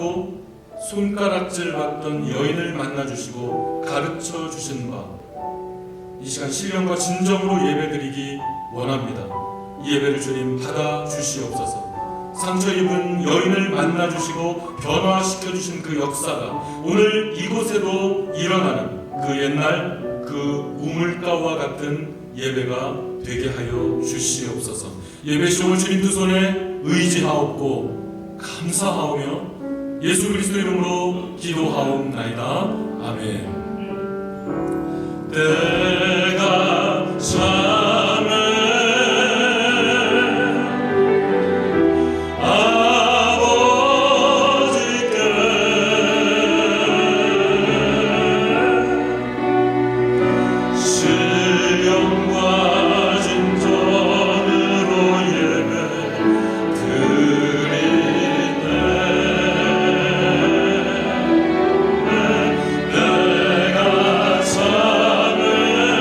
이곳에서도 손가락질 받던 여인을 만나주시고 가르쳐 주신 바, 이 시간 신령과 진정으로 예배드리기 원합니다. 이 예배를 주님 받아 주시옵소서. 상처 입은 여인을 만나주시고 변화시켜주신 그 역사가 오늘 이곳에도 일어나는 그 옛날 그 우물가와 같은 예배가 되게 하여 주시옵소서. 예배 시험을 주님 두 손에 의지하옵고 감사하오며 예수 그리스도 이름으로 기도하옵나이다. 아멘. 때가 참에 내가 참을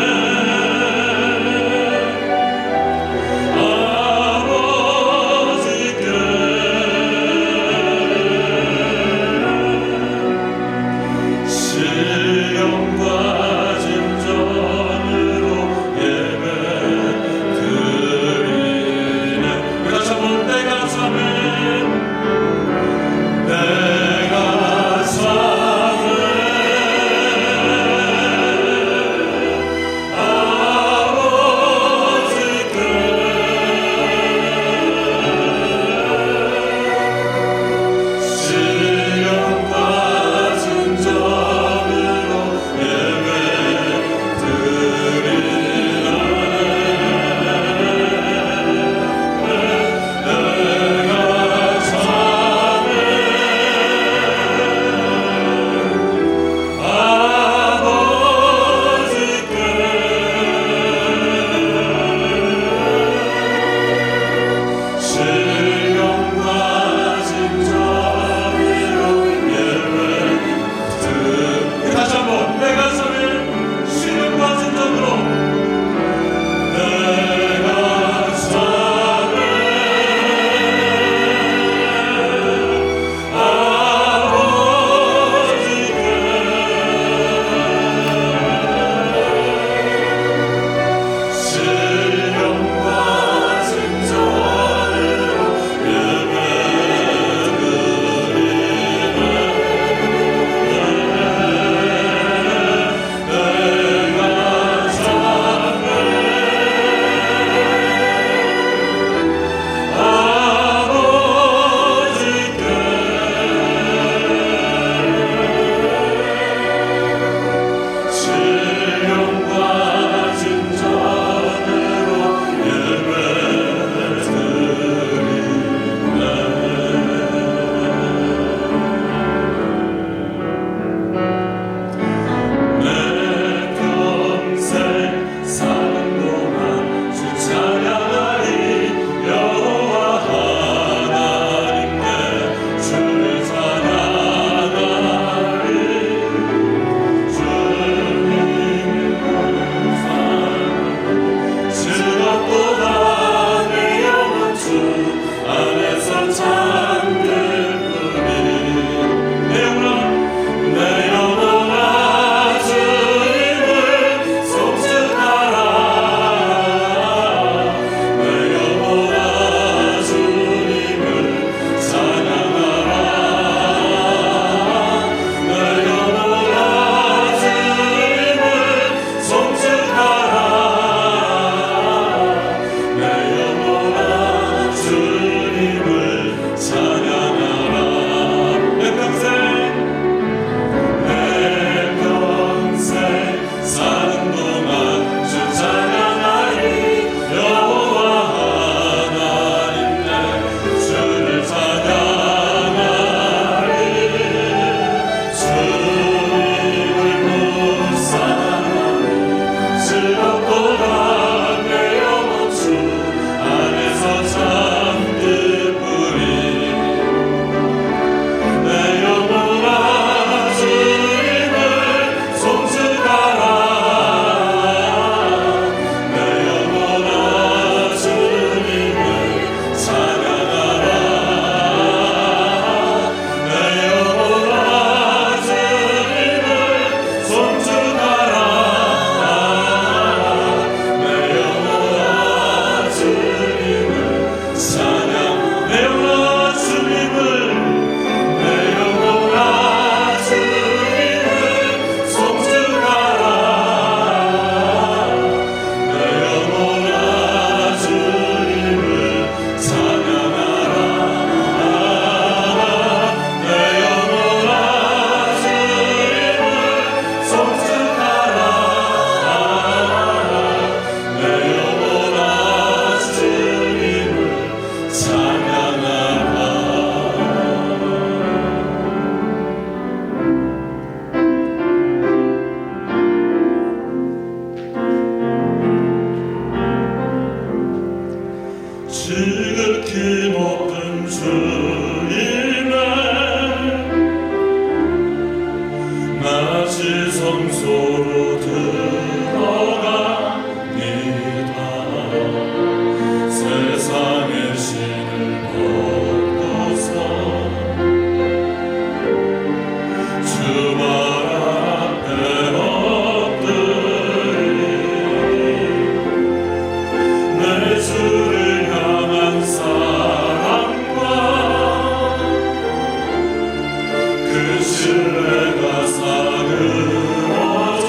신뢰가 사그러져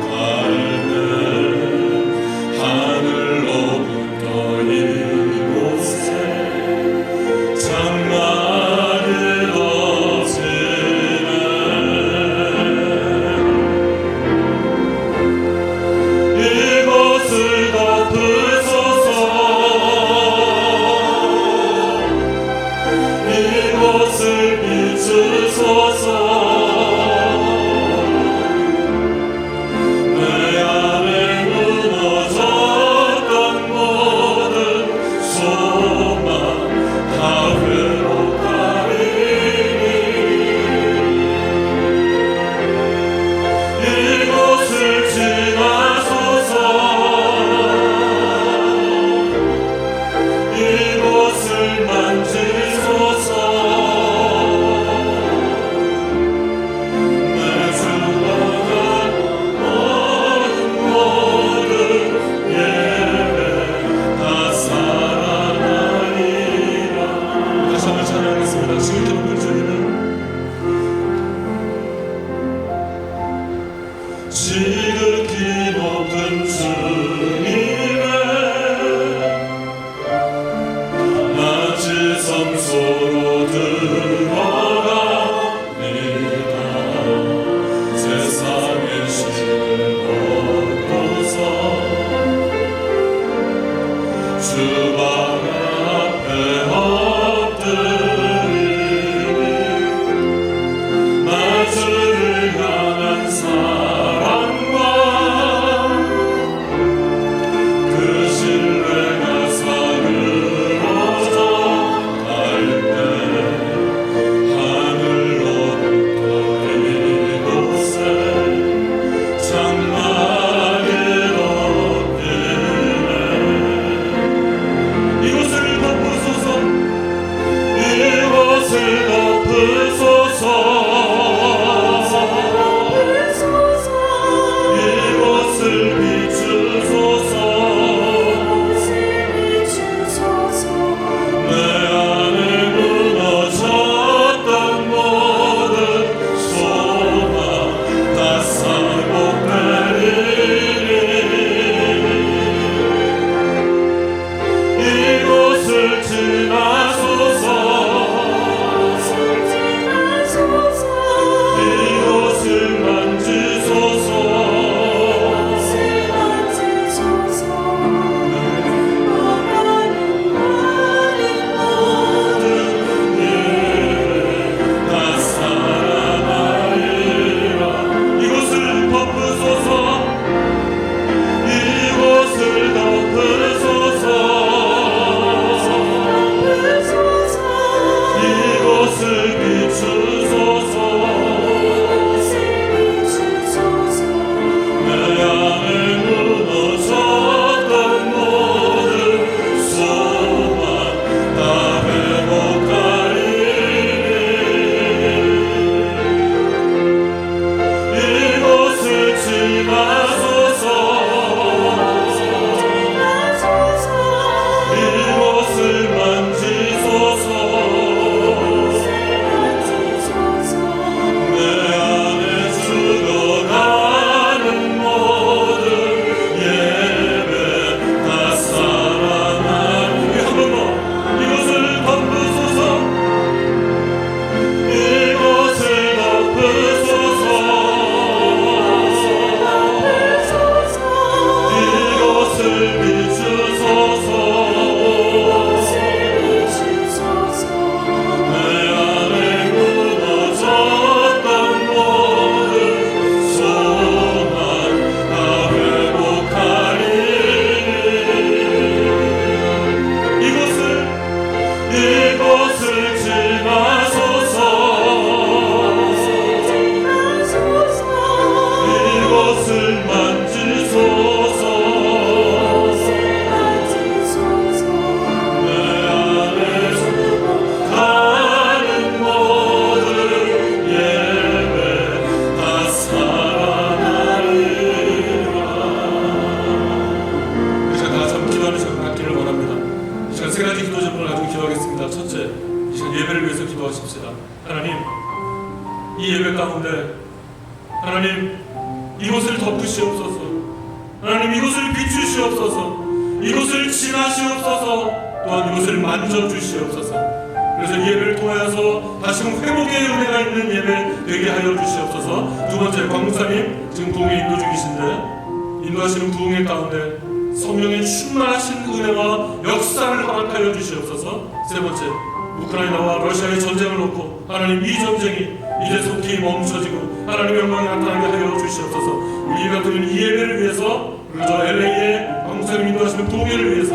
갈 때 하늘로부터 이곳에 장막을 엎으네. 이곳을 덮으소서. 이곳을 비추소서. 내 안에 무너졌던 모든 소망 다 회복하리니. 이곳을 지나소서. 이곳을 만지소서. 내 주어간 모든 예배 다 살아나리라. 다시 한번 찬양하겠습니다. 지극히 높은 주님은, 지극히 높은 주님의 낮은 성소로 들어갑니다. 세상의 신을 벗고서 주 발 앞에 엎드리니 나 주를 향한 사랑과 그 신뢰가 사그러져 갈 때 하늘로부터 이곳에 장막을 엎으네. 이곳을 덮으소서. 이곳을 덮으소서. 이곳을 비추소서. 내 안에 무너졌던 모든 소망 다 회복되리니. 이곳을 지나소서. 이곳을 만지소서. 다 살아나리라. 이곳을 덮으소서. 이곳을 덮으소서. 이곳을 비추소서. 내 안에 무너졌던 모든 소망 다 회복하리니. 이곳을 지나소서. 이곳을 만지소서. 내 안에 죽어가는 모든 예배 다 살아나리. 한 번 더. 이곳을 덮으소서. 이곳을 덮으소서. 이곳을 비추소서. 내 안에 무너졌던 모든 소망 다 회복하리니. 이곳을 지나소서. 이곳을 만지소서. 내 안에 가는 모든 예배 다 살아나리라. 이 시간 다 같이 한번 기도하는 시간 갖기를 원합니다. 이 시간 세 가지 기도 제목을 가지고 기도하겠습니다. 첫째, 이 시간 예배를 위해서 기도하십시다. 하나님, 이 예배 가운데 하나님 이곳을 덮으시옵소서. 하나님 이곳을 비추시옵소서. 이곳을 지나시옵소서. 또한 이곳을 만져주시옵소서. 그래서 이 예배를 통하여서 다시금 회복의 은혜가 있는 예배 되게 하여 주시옵소서. 두 번째, 광목사님 지금 부흥회 인도 중이신데 인도하시는 부흥회 가운데 성령의 충만하신 은혜와 역사를 허락하여 주시옵소서. 세 번째, 우크라이나와 러시아의 전쟁을 놓고 하나님 이 전쟁이 이제 속히 멈춰지고 하나님의 영광이 나타나게 하여 주시옵소서. 우리가 드리는 이 예배를 위해서, 그리고 저 LA의 광목사님 인도하시는 부흥회를 위해서,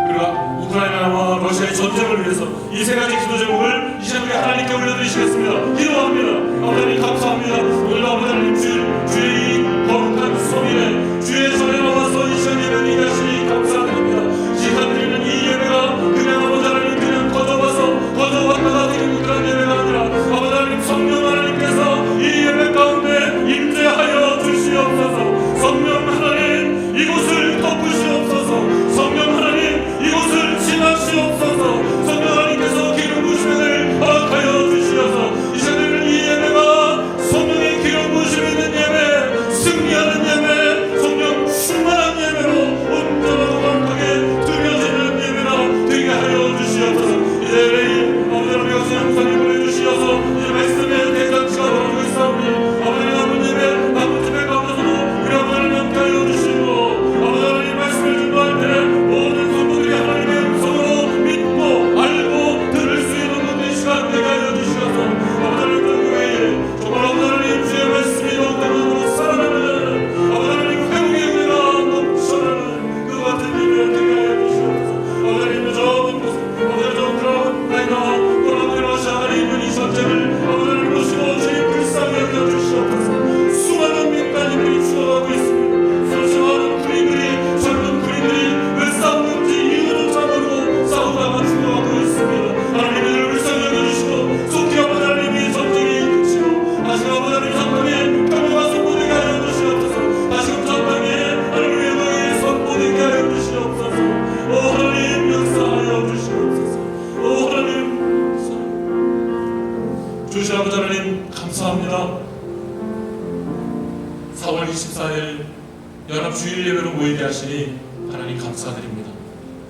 그리고 우크라이나와 러시아의 전쟁을 위해서 이 세 가지 기도 제목을 이 시간에 하나님께 올려드리시겠습니다. 기도합니다. 하나님 감사합니다. 오늘도 하나님 주의 이 거룩한 성일에 주의 전에 나와서 이 시간 예배를 하시니 감사드립니다. 시간 드리는 이 예배가 그냥 아버지 하나님 그냥 거저왔다가 드리는 그런 예배가 아니라 아버지 하나님 성령 하나님께서 이 예배 가운데 임재하여 주시옵소서. 성령 하나님 이곳을 덮으시옵소서. 성령 하나님 이곳을 지나시옵소서. 성령 하나님께서 기름 부심을 허락하여 주시어서 이 시간에는 이 예배가 성령의 기름 부심이 있는 예배, 승리하는 예배, 성령 충만한 예배로 온전하고 완벽하게 드려지는 예배라 되게 하여 주시옵소서. 이제 아버지 여기서 영상을 보내주시어서 이제 말씀의 대잔치가 벌어지고 있사오니 아버지 남은 예배, 남은 예배 가운데서도 우리 아버지를 함께 하여 주시고 아버지 하나님 말씀을 준비할 때 모든 성도들이 하나님의 음성으로 믿고 알고 들을 수 있는 모든 시간 되게 하여 주시어서 아버지 하나님 그 외에 정말 아버지 하나님 주의 말씀이 영광으로 살아나는 아버지 하나님 회복의 은혜가 넘쳐나는 그 같은 예배 되게 하여 주시옵소서. 아버지 하나님 저 아버지 저 우크라이나와 또 아버지 러시아가 있는 이 전쟁을 아버지 하나님 모시고 주의 불쌍히 여겨주시옵소서. 수많은 민간인들이 죽어가고 있습니다. 수많은 군인들이 젊은 군인들이 왜 싸우는지 이유조차 모르고 싸우다가 죽어가고 있습니다. 하나님을 불쌍히 여겨주시고 속히 아버지 하나님이 전쟁이 그치고 다시 아버지 하나님 전방에 평화가 선포되게 하여 주시옵소서. 다시금 전방에 하나님의 영광이 선포되게 하여 주시옵소서. 오 하나님 역사하여 주시옵소서. 오 하나님 주시 아버지 하나님 감사합니다. 4월 24일 연합주일 예배로 모이게 하시니 하나님 감사드립니다.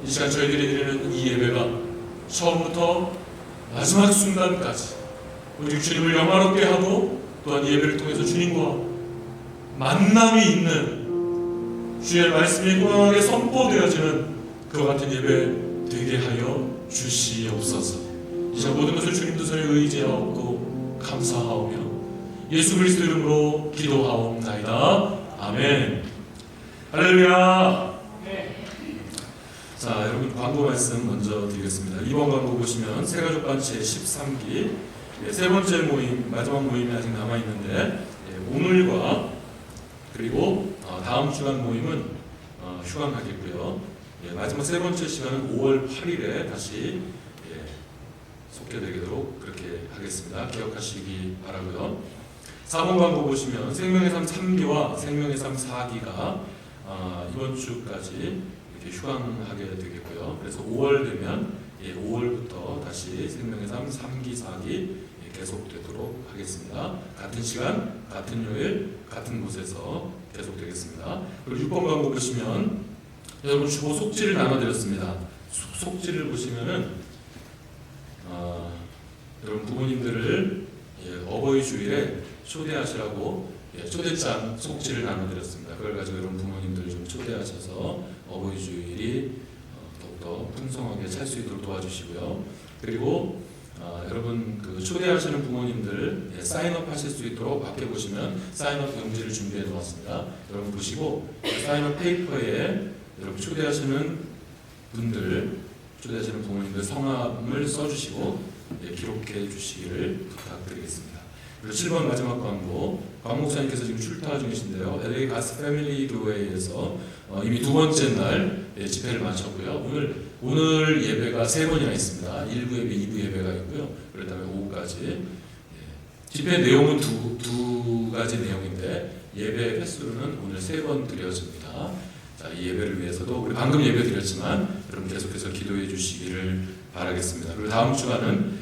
이 시간 저희들이 드리는 이 예배가 처음부터 마지막 순간까지 우리 주님을 영화롭게 하고 또한 예배를 통해서 주님과 만남이 있는 주의 말씀이 공평하게 선포되어지는 그와 같은 예배 되게 하여 주시옵소서. 이 시간 모든 것을 주님 뜻을 의지하옵고 감사하오며 예수 그리스도 이름으로 기도하옵나이다. 아멘. 할렐루야. 자, 여러분 광고 말씀 먼저 드리겠습니다. 이번 광고 보시면 새가족반치 13기 세 번째 모임, 마지막 모임이 아직 남아있는데 오늘과 그리고 다음 주간 모임은 휴강하겠고요. 마지막 세 번째 시간은 5월 8일에 다시 속개되도록 그렇게 하겠습니다. 기억하시기 바라고요. 4번 광고 보시면 생명의 삶 3기와 생명의 삶 4기가 이번 주까지 이렇게 휴강하게 되겠고요. 그래서 5월 되면 5월부터 다시 생명의 삶 3기, 4기 계속되도록 하겠습니다. 같은 시간, 같은 요일, 같은 곳에서 계속되겠습니다. 그리고 6번 광고 보시면 여러분 주보 속지를 나눠드렸습니다. 속지를 보시면은 여러분 부모님들을 어버이 주일에 초대하시라고 초대장 속지를 나눠드렸습니다. 그걸 가지고 여러분 부모님들 좀 초대하셔서 어버이 주일이 더욱더 풍성하게 찰 수 있도록 도와주시고요. 그리고 여러분 그 초대하시는 부모님들 사인업 하실 수 있도록 밖에 보시면 사인업 용지를 준비해 놓았습니다. 여러분 보시고 사인업 페이퍼에 여러분 초대하시는 분들, 초대하시는 부모님들 성함을 써주시고 기록해 주시기를 부탁드리겠습니다. 그리고 7번 마지막 광고, 곽 목사님께서 지금 출타 중이신데요. LA 가스 패밀리 교회에서 이미 두 번째 날 집회를 마쳤고요. 오늘 예배가 세 번이나 있습니다. 1부 예배, 2부 예배가 있고요. 그다음에 오후까지. 집회 내용은 두 가지 내용인데 예배 횟수는 오늘 3번 드려집니다. 자, 이 예배를 위해서도 우리 방금 예배 드렸지만 여러분 계속해서 기도해 주시기를 바라겠습니다. 그리고 다음 주간은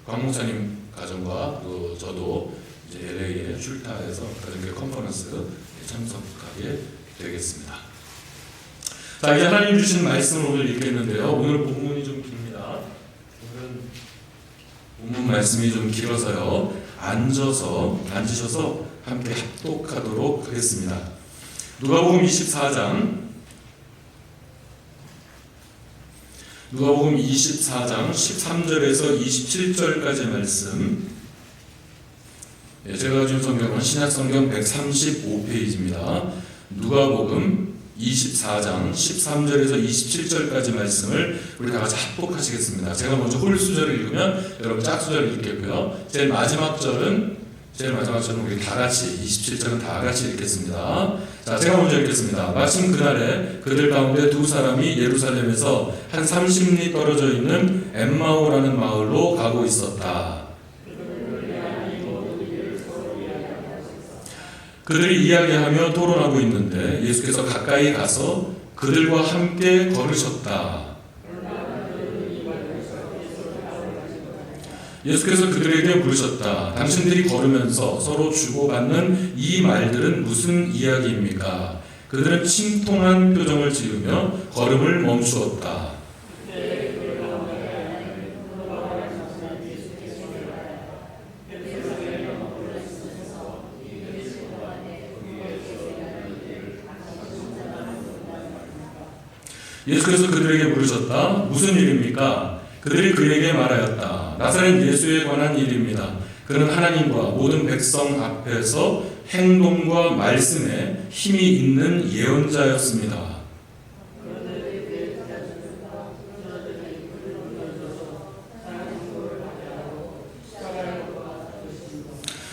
곽 목사님 가정과 또 저도 이제 LA에 출타해서 가정교회 컨퍼런스 참석하게 되겠습니다. 자, 이제 하나님 주신 말씀을 오늘 읽겠는데요. 오늘 본문이 좀 깁니다. 오늘은 본문 말씀이 좀 길어서요. 앉으셔서 함께 합독하도록 하겠습니다. 누가복음 24장 13절에서 27절까지 말씀. 제가 가진 성경은 신약성경 135페이지입니다. 누가복음 24장 13절에서 27절까지 말씀을 우리 다 같이 합독하시겠습니다. 제가 먼저 홀수절을 읽으면 여러분 짝수절을 읽겠고요. 제일 마지막 절은 우리 다 같이 27절은 다 같이 읽겠습니다. 자, 제가 먼저 읽겠습니다. 마침 그날에 그들 가운데 두 사람이 예루살렘에서 한 30리 떨어져 있는 엠마오라는 마을로 가고 있었다. 그들이 이야기하며 토론하고 있는데 예수께서 가까이 가서 그들과 함께 걸으셨다. 예수께서 그들에게 물으셨다. 당신들이 걸으면서 서로 주고받는 이 말들은 무슨 이야기입니까? 그들은 침통한 표정을 지으며 걸음을 멈추었다. 예수께서 그들에게 물으셨다. 무슨 일입니까? 그들이 그에게 말하였다. 나사렛 예수에 관한 일입니다. 그는 하나님과 모든 백성 앞에서 행동과 말씀에 힘이 있는 예언자였습니다.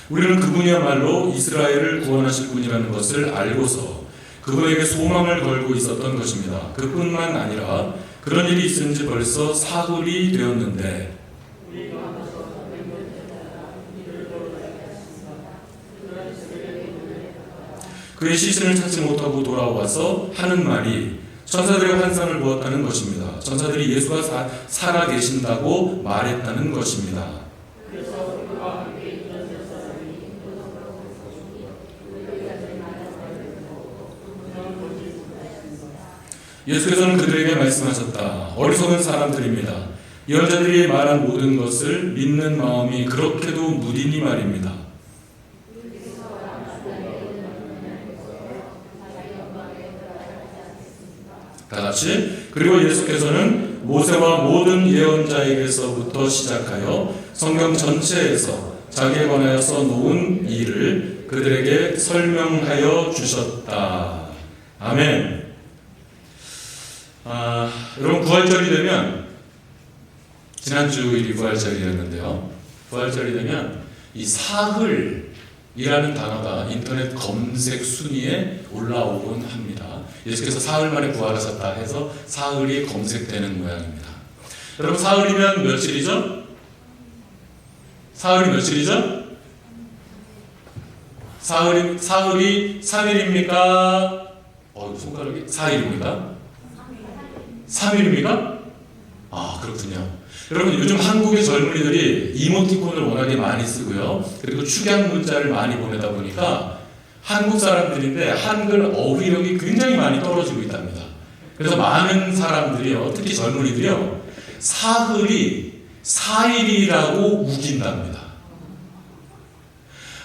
우리는 그분이야말로 이스라엘을 구원하실 분이라는 것을 알고서 그분에게 소망을 걸고 있었던 것입니다. 그뿐만 아니라 그런 일이 있은 지 벌써 사흘이 되었는데 그의 시신을 찾지 못하고 돌아와서 하는 말이 천사들의 환상을 보았다는 것입니다. 천사들이 예수가 살아 계신다고 말했다는 것입니다. 예수께서는 그들에게 말씀하셨다. 어리석은 사람들입니다. 예언자들이 말한 모든 것을 믿는 마음이 그렇게도 무디니 말입니다. 다같이 그리고 예수께서는 모세와 모든 예언자에게서부터 시작하여 성경 전체에서 자기에 관하여 써놓은 일을 그들에게 설명하여 주셨다. 아멘. 여러분 부활절이 되면 지난주일이 부활절이었는데요. 부활절이 되면 이 사흘이라는 단어가 인터넷 검색 순위에 올라오곤 합니다. 예수께서 사흘 만에 부활하셨다 해서 사흘이 검색되는 모양입니다. 여러분 사흘이면 며칠이죠? 사흘이 며칠이죠? 사흘이 3일입니까? 손가락이 4일입니까? 3일입니까? 아, 그렇군요. 여러분 요즘 한국의 젊은이들이 이모티콘을 워낙에 많이 쓰고요. 그리고 축약 문자를 많이 보내다 보니까 한국 사람들인데 한글 어휘력이 굉장히 많이 떨어지고 있답니다. 그래서 많은 사람들이요, 특히 젊은이들이요, 사흘이 4일이라고 우긴답니다.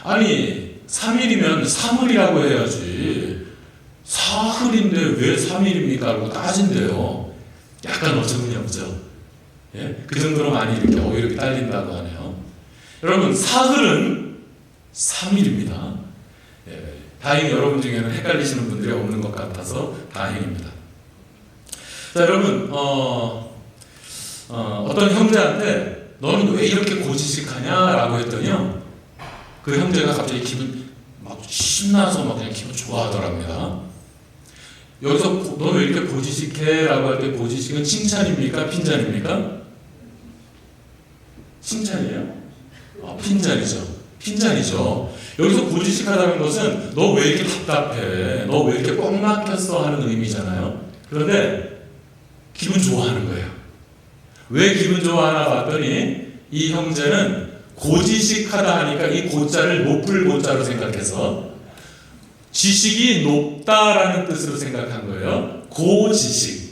아니 3일이면 3일이라고 해야지 사흘인데 왜 3일입니까? 라고 따진대요. 약간 어처구니 없죠. 예? 그 정도로 많이 이렇게 어휘력이 딸린다고 하네요. 여러분 사흘은 3일입니다. 예, 다행히 여러분 중에는 헷갈리시는 분들이 없는 것 같아서 다행입니다. 자, 여러분 어떤 형제한테 너는 왜 이렇게 고지식하냐? 라고 했더니요, 그 형제가 갑자기 기분 막 신나서 막 그냥 기분 좋아하더랍니다. 여기서 너는 왜 이렇게 고지식해? 라고 할 때 고지식은 칭찬입니까? 핀잔입니까? 칭찬이에요? 핀잔이죠. 여기서 고지식하다는 것은 너 왜 이렇게 답답해? 너 왜 이렇게 꽉 막혔어? 하는 의미잖아요. 그런데 기분 좋아하는 거예요. 왜 기분 좋아하나 봤더니 이 형제는 고지식하다 하니까 이 고자를 높을 고자로 생각해서 지식이 높다라는 뜻으로 생각한 거예요. 고지식.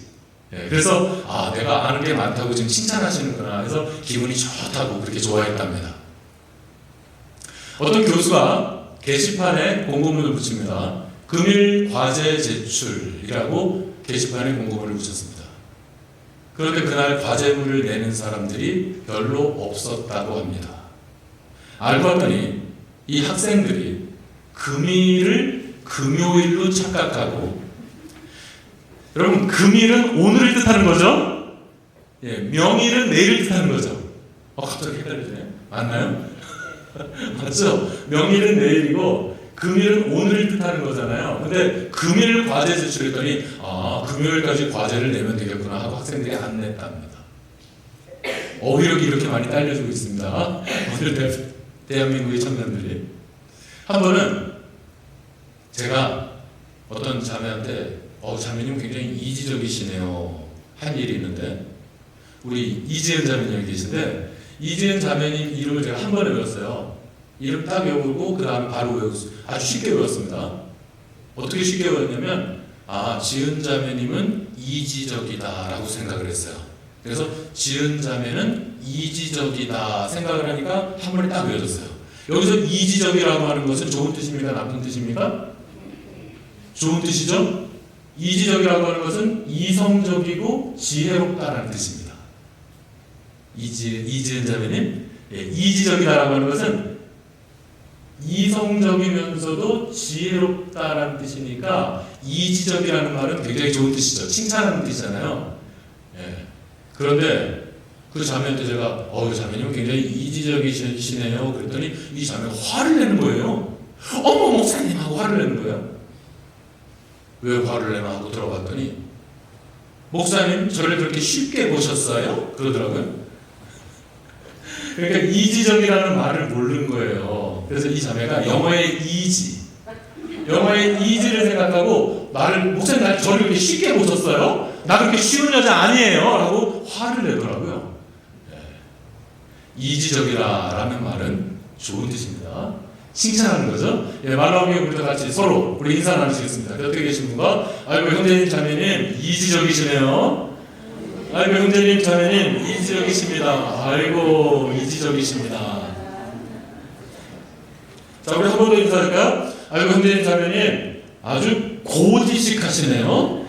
예, 그래서 내가 아는 게 많다고 지금 칭찬하시는구나 해서 기분이 좋다고 그렇게 좋아했답니다. 어떤 교수가 게시판에 공고문을 붙입니다. 금일 과제 제출이라고 게시판에 공고문을 붙였습니다. 그런데 그날 과제물을 내는 사람들이 별로 없었다고 합니다. 알고 봤더니 이 학생들이 금일을 금요일로 착각하고, 여러분 금일은 오늘을 뜻하는 거죠? 예, 명일은 내일을 뜻하는 거죠. 갑자기 헷갈리네. 맞나요? 맞죠? 명일은 내일이고 금일은 오늘을 뜻하는 거잖아요. 근데 금일 과제 제출했더니 금요일까지 과제를 내면 되겠구나 하고 학생들이 안 냈답니다. 어휘력이 이렇게 많이 딸려주고 있습니다. 오늘 대한민국의 청년들이. 한 번은 제가 어떤 자매한테 자매님 굉장히 이지적이시네요 한 일이 있는데, 우리 이지은 자매님 여기 계신데 이지은 자매님 이름을 제가 한 번에 외웠어요. 이름 딱 외우고 그 다음에 바로 외웠어요. 아주 쉽게 외웠습니다. 어떻게 쉽게 외웠냐면 지은 자매님은 이지적이다 라고 생각을 했어요. 그래서 지은 자매는 이지적이다 생각을 하니까 한 번에 딱 외워졌어요. 여기서 이지적이라고 하는 것은 좋은 뜻입니까? 나쁜 뜻입니까? 좋은 뜻이죠? 이지적이라고 하는 것은 이성적이고 지혜롭다라는 뜻입니다. 이지은 자매님, 이지적이다라고 하는 것은 이성적이면서도 지혜롭다라는 뜻이니까 이지적이라는 말은 굉장히 좋은 뜻이죠. 칭찬하는 뜻이잖아요. 그런데 그 자매한테 제가 자매님은 굉장히 이지적이시네요 그랬더니 이 자매가 화를 내는 거예요. 어머 목사님 하고 화를 내는 거예요. 왜 화를 내나 하고 들어봤더니 목사님 저를 그렇게 쉽게 보셨어요? 그러더라고요. 그러니까 이지적이라는 말을 모르는 거예요. 그래서 이 자매가 영어의 이지를 생각하고 목사님 저를 그렇게 쉽게 보셨어요? 나 그렇게 쉬운 여자 아니에요 라고 화를 내더라고요. 이지적이라는 말은 좋은 뜻입니다. 칭찬하는 거죠. 말 나오게 우리도 같이 서로 우리 인사 나누시겠습니다. 곁에 계신 분과 아이고 형제님 자매님 이지적이시네요. 아이고 형제님 자매님 이지적이십니다. 아이고 이지적이십니다. 자, 우리 한 번 더 인사할까요? 아이고 형제님 자매님 아주 고지식하시네요.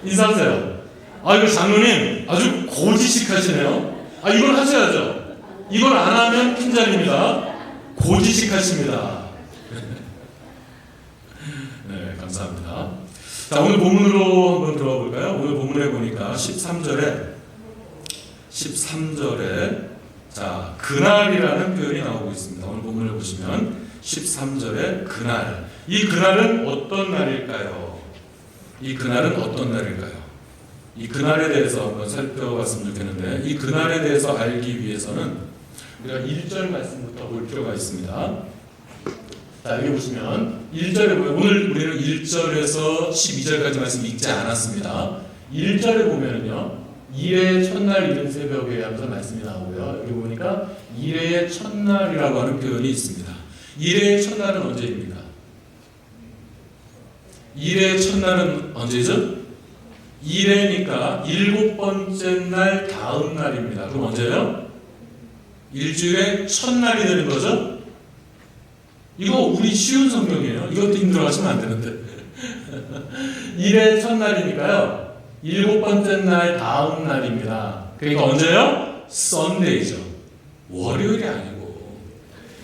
인사하세요. 아이고 장로님 아주 고지식하시네요. 이걸 하셔야죠. 이걸 안 하면 핀잔입니다. 고지식하십니다. 네, 감사합니다. 자, 오늘 본문으로 한번 들어가 볼까요? 오늘 본문에 보니까 13절에 자, 그날이라는 표현이 나오고 있습니다. 오늘 본문을 보시면 13절에 그날. 이 그날은 어떤 날일까요? 이 그날은 어떤 날일까요? 이 그날에 대해서 한번 살펴봤으면 좋겠는데, 이 그날에 대해서 알기 위해서는 우리가 1절 말씀부터 볼 필요가 있습니다. 자, 여기 보시면 1절에 보면, 오늘 우리는 1절에서 12절까지 말씀 읽지 않았습니다. 1절에 보면은요, 일의 첫날 이른 새벽에 하면서 말씀이 나오고요. 여기 보니까 일의 첫날이라고 하는 표현이 있습니다. 일의 첫날은 언제입니까? 일의 첫날은 언제죠? 일회니까 7번째 날 다음 날입니다. 그럼 언제요? 일주일의 첫날이 되는 거죠? 이거 우리 쉬운 성경이에요. 이것도 힘들어하시면 안 되는데. 일의 첫날이니까요. 7번째 날 다음 날입니다. 그러니까 언제요? 썬데이죠. 월요일이 아니고.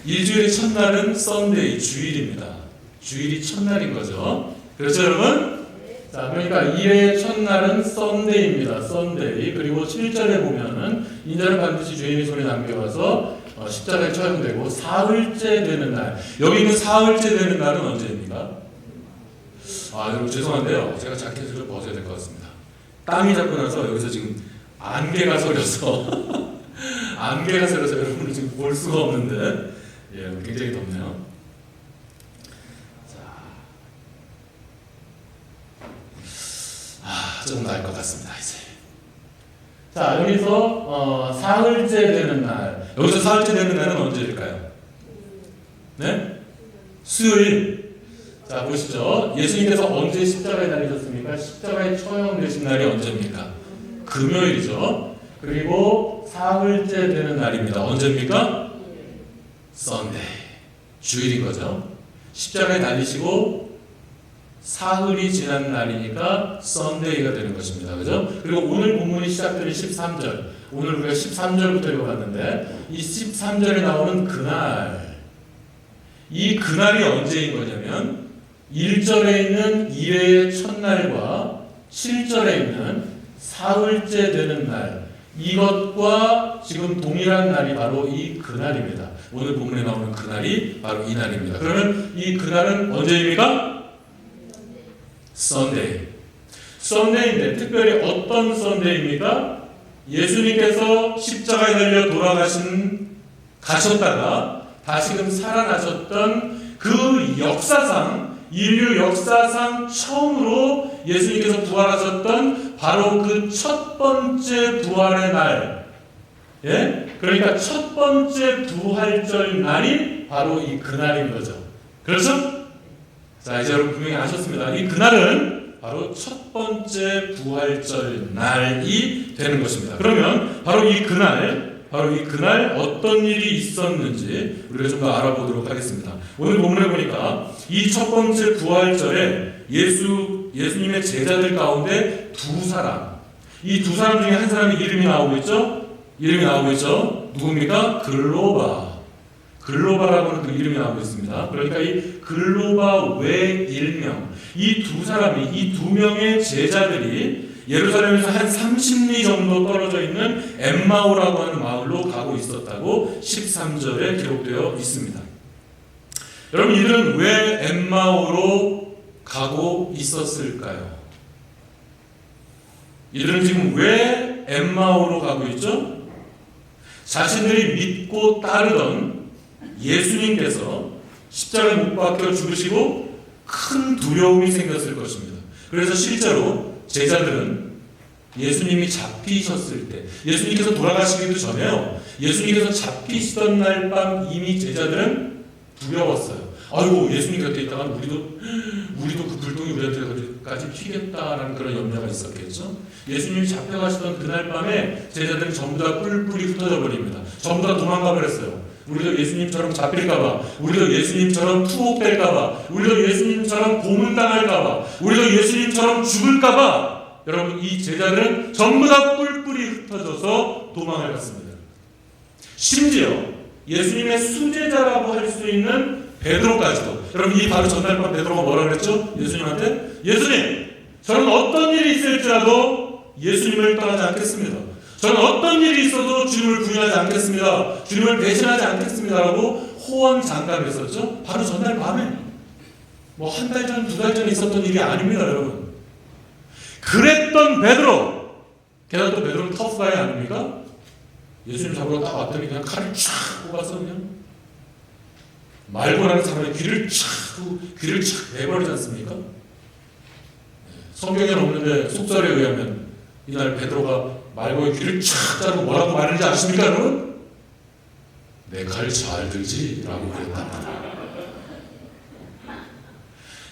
일주일의 첫날은 썬데이, 주일입니다. 주일이 첫날인 거죠. 그렇죠, 여러분? 자, 그러니까 일의 첫날은 썬데이입니다. 썬데이. 그리고 7절에 보면은 인자는 반드시 주인의 손에 남겨가서 십자가에 처형되고 사흘째 되는 날. 여기 있는 사흘째 되는 날은 언제입니까? 여러분 죄송한데요. 제가 자켓을 좀 벗어야 될 것 같습니다. 땀이 자꾸 나서 여기서 지금 안개가 서려서 안개가 서려서 여러분을 지금 볼 수가 없는데 굉장히 덥네요. 좀 나을 것 같습니다. 이제 자, 여기서 사흘째 되는 날. 여기서 사흘째 되는 날은 언제일까요? 네? 수요일. 자, 보시죠. 예수님께서 언제 십자가에 달리셨습니까? 십자가에 처형되신 날이 언제입니까? 금요일이죠. 그리고 사흘째 되는 날입니다. 언제입니까? 썬데이. 주일인 거죠. 십자가에 달리시고 사흘이 지난 날이니까 썬데이가 되는 것입니다. 그죠? 그리고 오늘 본문이 시작되는 13절. 오늘 우리가 13절부터 읽어봤는데 이 13절에 나오는 그날, 이 그날이 언제인 거냐면 1절에 있는 일회의 첫날과 7절에 있는 사흘째 되는 날, 이것과 지금 동일한 날이 바로 이 그날입니다. 오늘 본문에 나오는 그날이 바로 이 날입니다. 그러면 이 그날은 언제입니까? 썬데이. 썬데이인데 특별히 어떤 썬데이입니까? 예수님께서 십자가에 달려 가셨다가 다시금 살아나셨던 그 역사상, 인류 역사상 처음으로 예수님께서 부활하셨던 바로 그 첫 번째 부활의 날. 예? 그러니까 첫 번째 부활절 날이 바로 이 그날인 거죠. 그렇죠? 자, 이제 여러분 분명히 아셨습니다. 이 그날은 바로 첫 번째 부활절 날이 되는 것입니다. 그러면 바로 이 그날 어떤 일이 있었는지 우리가 좀 더 알아보도록 하겠습니다. 오늘 본문에 보니까 이 첫 번째 부활절에 예수님의 제자들 가운데 이 두 사람 중에 한 사람의 이름이 나오고 있죠? 누굽니까? 글로바라고는 그 이름이 나오고 있습니다. 그러니까 이 글로바 외 일명, 이 두 명의 제자들이 예루살렘에서 한 30리 정도 떨어져 있는 엠마오라고 하는 마을로 가고 있었다고 13절에 기록되어 있습니다. 여러분, 이들은 왜 엠마오로 가고 있었을까요? 이들은 지금 왜 엠마오로 가고 있죠? 자신들이 믿고 따르던 예수님께서 십자가에 못 박혀 죽으시고 큰 두려움이 생겼을 것입니다. 그래서 실제로 제자들은 예수님이 잡히셨을 때, 예수님께서 돌아가시기도 전에요, 예수님께서 잡히시던 날 밤 이미 제자들은 두려웠어요. 아이고, 예수님 곁에 있다가 우리도 그 불똥이 우리한테까지 튀겠다라는 그런 염려가 있었겠죠. 예수님이 잡혀가시던 그날 밤에 제자들은 전부 다 뿔뿔이 흩어져 버립니다. 전부 다 도망가 버렸어요. 우리도 예수님처럼 잡힐까봐, 우리도 예수님처럼 투옥될까봐, 우리도 예수님처럼 고문당할까봐, 우리도 예수님처럼 죽을까봐, 여러분, 이 제자들은 전부 다 뿔뿔이 흩어져서 도망을 갔습니다. 심지어 예수님의 수제자라고 할 수 있는 베드로까지도, 여러분, 이 바로 전날 밤 베드로가 뭐라 그랬죠? 예수님한테, 예수님, 저는 어떤 일이 있을지라도 예수님을 떠나지 않겠습니다. 저는 어떤 일이 있어도 주님을 부인하지 않겠습니다. 주님을 배신하지 않겠습니다라고 호언장담했었죠. 바로 전날 밤에, 뭐 한 달 전, 두 달 전에 있었던 일이 아닙니다, 여러분. 그랬던 베드로, 게다가 또 베드로는 터프가이 아닙니까? 예수님 잡으러 딱 왔더니 그냥 칼을 촥 뽑아서 그냥 말고라는 사람의 귀를 촥 내버리지 않습니까? 성경에는 없는데 속설에 의하면 이날 베드로가 말고의 귀를 촥 자르고 뭐라고 말했는지 아십니까, 여러분? 내 칼 잘 들지? 라고 그랬답니다.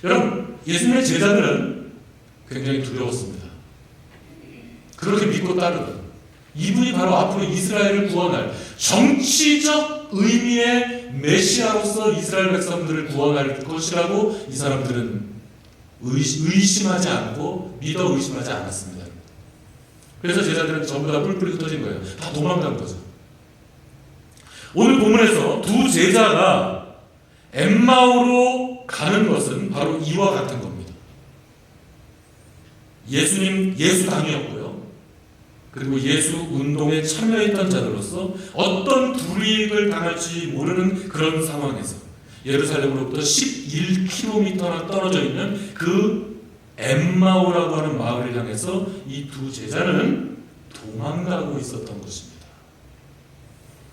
여러분, 예수님의 제자들은 굉장히 두려웠습니다. 그렇게 믿고 따르던 이분이 바로 앞으로 이스라엘을 구원할 정치적 의미의 메시아로서 이스라엘 백성들을 구원할 것이라고 이 사람들은 의심하지 않고 믿어 의심하지 않았습니다. 그래서 제자들은 전부 다 뿔뿔이 흩어진 거예요. 다 도망간 거죠. 오늘 본문에서 두 제자가 엠마오로 가는 것은 바로 이와 같은 겁니다. 예수당이었고요. 그리고 예수 운동에 참여했던 자들로서 어떤 불이익을 당할지 모르는 그런 상황에서 예루살렘으로부터 11km나 떨어져 있는 그 엠마오라고 하는 마을을 향해서 이 두 제자는 도망가고 있었던 것입니다.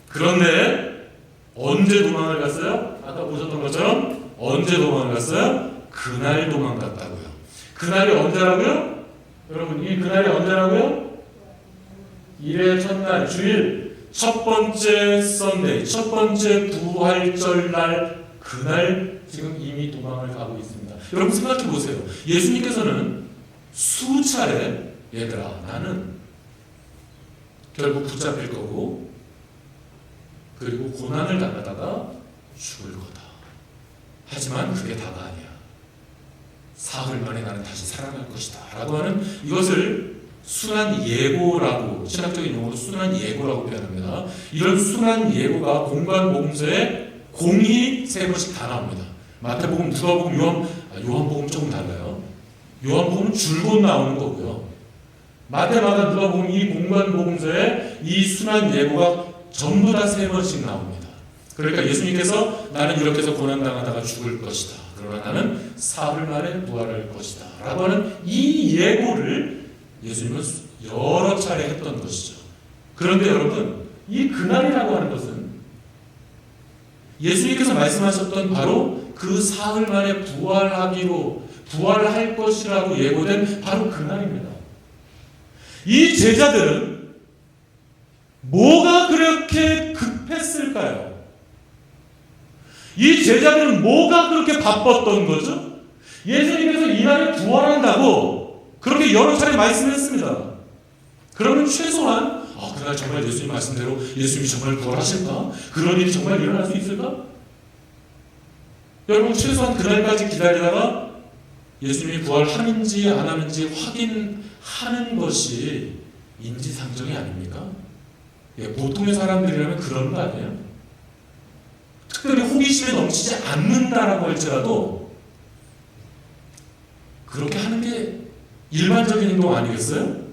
그런데 언제 도망을 갔어요? 아까 보셨던 것처럼 언제 도망을 갔어요? 그날 도망갔다고요. 그날이 언제라고요? 여러분, 이 그날이 언제라고요? 일의 첫날, 주일 첫 번째 썬데이, 첫 번째 부활절 날, 그날 지금 이미 도망을 가고 있습니다. 여러분 생각해 보세요. 예수님께서는 수차례 얘들아 나는 결국 붙잡힐 거고 그리고 고난을 당하다가 죽을 거다. 하지만 그게 다가 아니야. 사흘 만에 나는 다시 살아날 것이다 라고 하는 이것을 순한 예고라고, 신학적인 용어로 순한 예고라고 표현합니다. 이런 순한 예고가 공간 복음서에 공이 3번씩 다 나옵니다. 마태복음, 누가복음, 요한복음 조금 달라요. 요한복음은 줄곧 나오는 거고요. 마태마다 누가복음 이 공간 복음서에 이 순한 예고가 전부 다 3번씩 나옵니다. 그러니까 예수님께서 나는 이렇게 해서 고난당하다가 죽을 것이다. 그러나 나는 사흘 만에 부활할 것이다. 라고 하는 이 예고를 예수님은 여러 차례 했던 것이죠. 그런데 여러분, 이 그날이라고 하는 것은 예수님께서 말씀하셨던 바로 그 사흘 만에 부활할 것이라고 예고된 바로 그날입니다. 이 제자들은 뭐가 그렇게 급했을까요? 이 제자들은 뭐가 그렇게 바빴던 거죠? 예수님께서 이날에 부활한다고 그렇게 여러 차례 말씀했습니다. 그러면 최소한 그날 정말 예수님 말씀대로 예수님이 정말 부활하실까? 그런 일이 정말 일어날 수 있을까? 여러분 최소한 그날까지 기다리다가 예수님이 부활하는지 안 하는지 확인하는 것이 인지상정이 아닙니까? 보통의 사람들이라면 그런 거 아니에요? 특별히 호기심에 넘치지 않는다라고 할지라도 그렇게 하는 게 일반적인 행동 아니겠어요?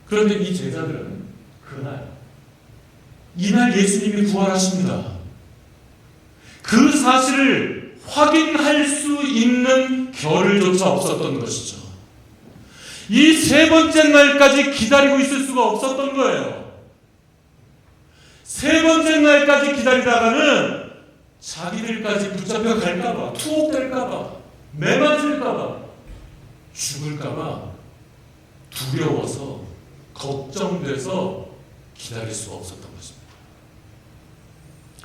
그런데 이 제자들은 이날 예수님이 부활하십니다. 그 사실을 확인할 수 있는 겨를조차 없었던 것이죠. 이 3번째 날까지 기다리고 있을 수가 없었던 거예요. 3번째 날까지 기다리다가는 자기들까지 붙잡혀 갈까봐, 투옥될까봐, 매맞을까봐, 죽을까봐 두려워서 걱정돼서 기다릴 수가 없었던 것입니다.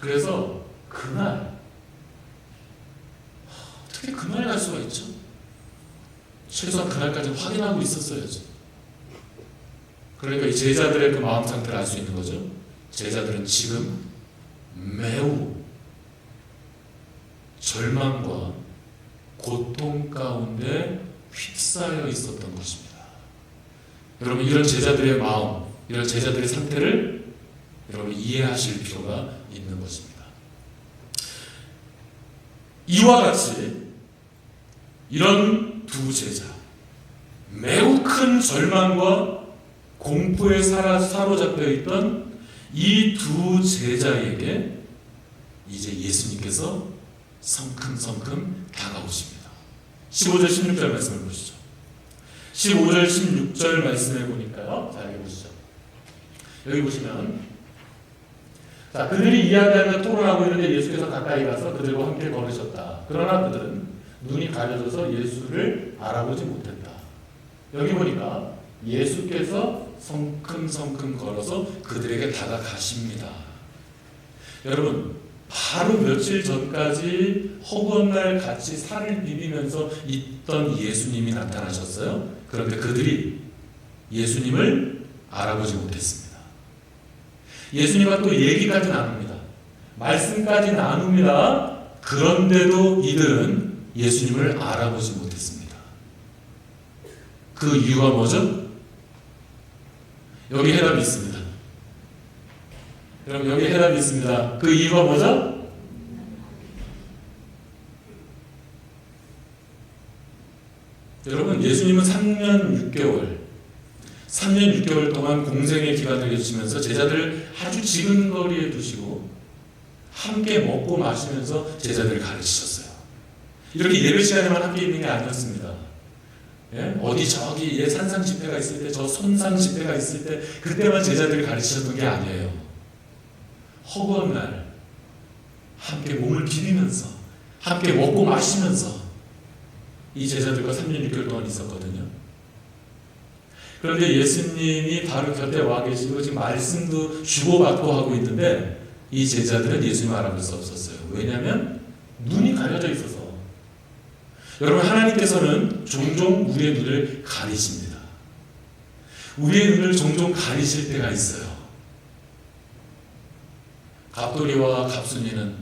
그래서 그날 어떻게 그날 갈 수가 있죠? 최소한 그날까지 확인하고 있었어야죠. 그러니까 이 제자들의 그 마음 상태를 알 수 있는 거죠. 제자들은 지금 매우 절망과 고통 가운데 휩싸여 있었던 것입니다. 여러분 이런 제자들의 마음, 이런 제자들의 상태를 여러분 이해하실 필요가 있는 것입니다. 이와 같이 이런 두 제자, 매우 큰 절망과 공포에 사로잡혀 있던 이 두 제자에게 이제 예수님께서 성큼성큼 다가오십니다. 15절 16절 말씀을 보시죠. 15절 16절 말씀을 보니까요. 자, 여기 보시죠. 여기 보시면 그들이 이야기하며 토론하고 있는데 예수께서 가까이 가서 그들과 함께 걸으셨다. 그러나 그들은 눈이 가려져서 예수를 알아보지 못했다. 여기 보니까 예수께서 성큼성큼 걸어서 그들에게 다가가십니다. 여러분 바로 며칠 전까지 허구한 날 같이 살을 비비면서 있던 예수님이 나타나셨어요. 그런데 그들이 예수님을 알아보지 못했습니다. 예수님과 또 얘기까지 나눕니다. 말씀까지 나눕니다. 그런데도 이들은 예수님을 알아보지 못했습니다. 그 이유가 뭐죠? 여기 해답이 있습니다. 여러분 여기 해답이 있습니다. 그 이유가 뭐죠? 여러분 예수님은 3년 6개월 동안 공생의 기간을 거치면서 제자들을 아주 지근거리에 두시고 함께 먹고 마시면서 제자들을 가르치셨어요. 이렇게 예배 시간에만 함께 있는 게 아니었습니다. 어디 저기 산상 집회가 있을 때, 저 손상 집회가 있을 때 그때만 제자들을 가르치셨던 게 아니에요. 허구한 날 함께 몸을 비비면서 함께 먹고 마시면서 이 제자들과 3년 6개월 동안 있었거든요. 그런데 예수님이 바로 곁에 와 계시고 지금 말씀도 주고받고 하고 있는데 이 제자들은 예수님을 알아볼 수 없었어요. 왜냐하면 눈이 가려져 있어서. 여러분, 하나님께서는 종종 우리의 눈을 가리십니다. 우리의 눈을 종종 가리실 때가 있어요. 갑돌이와 갑순이는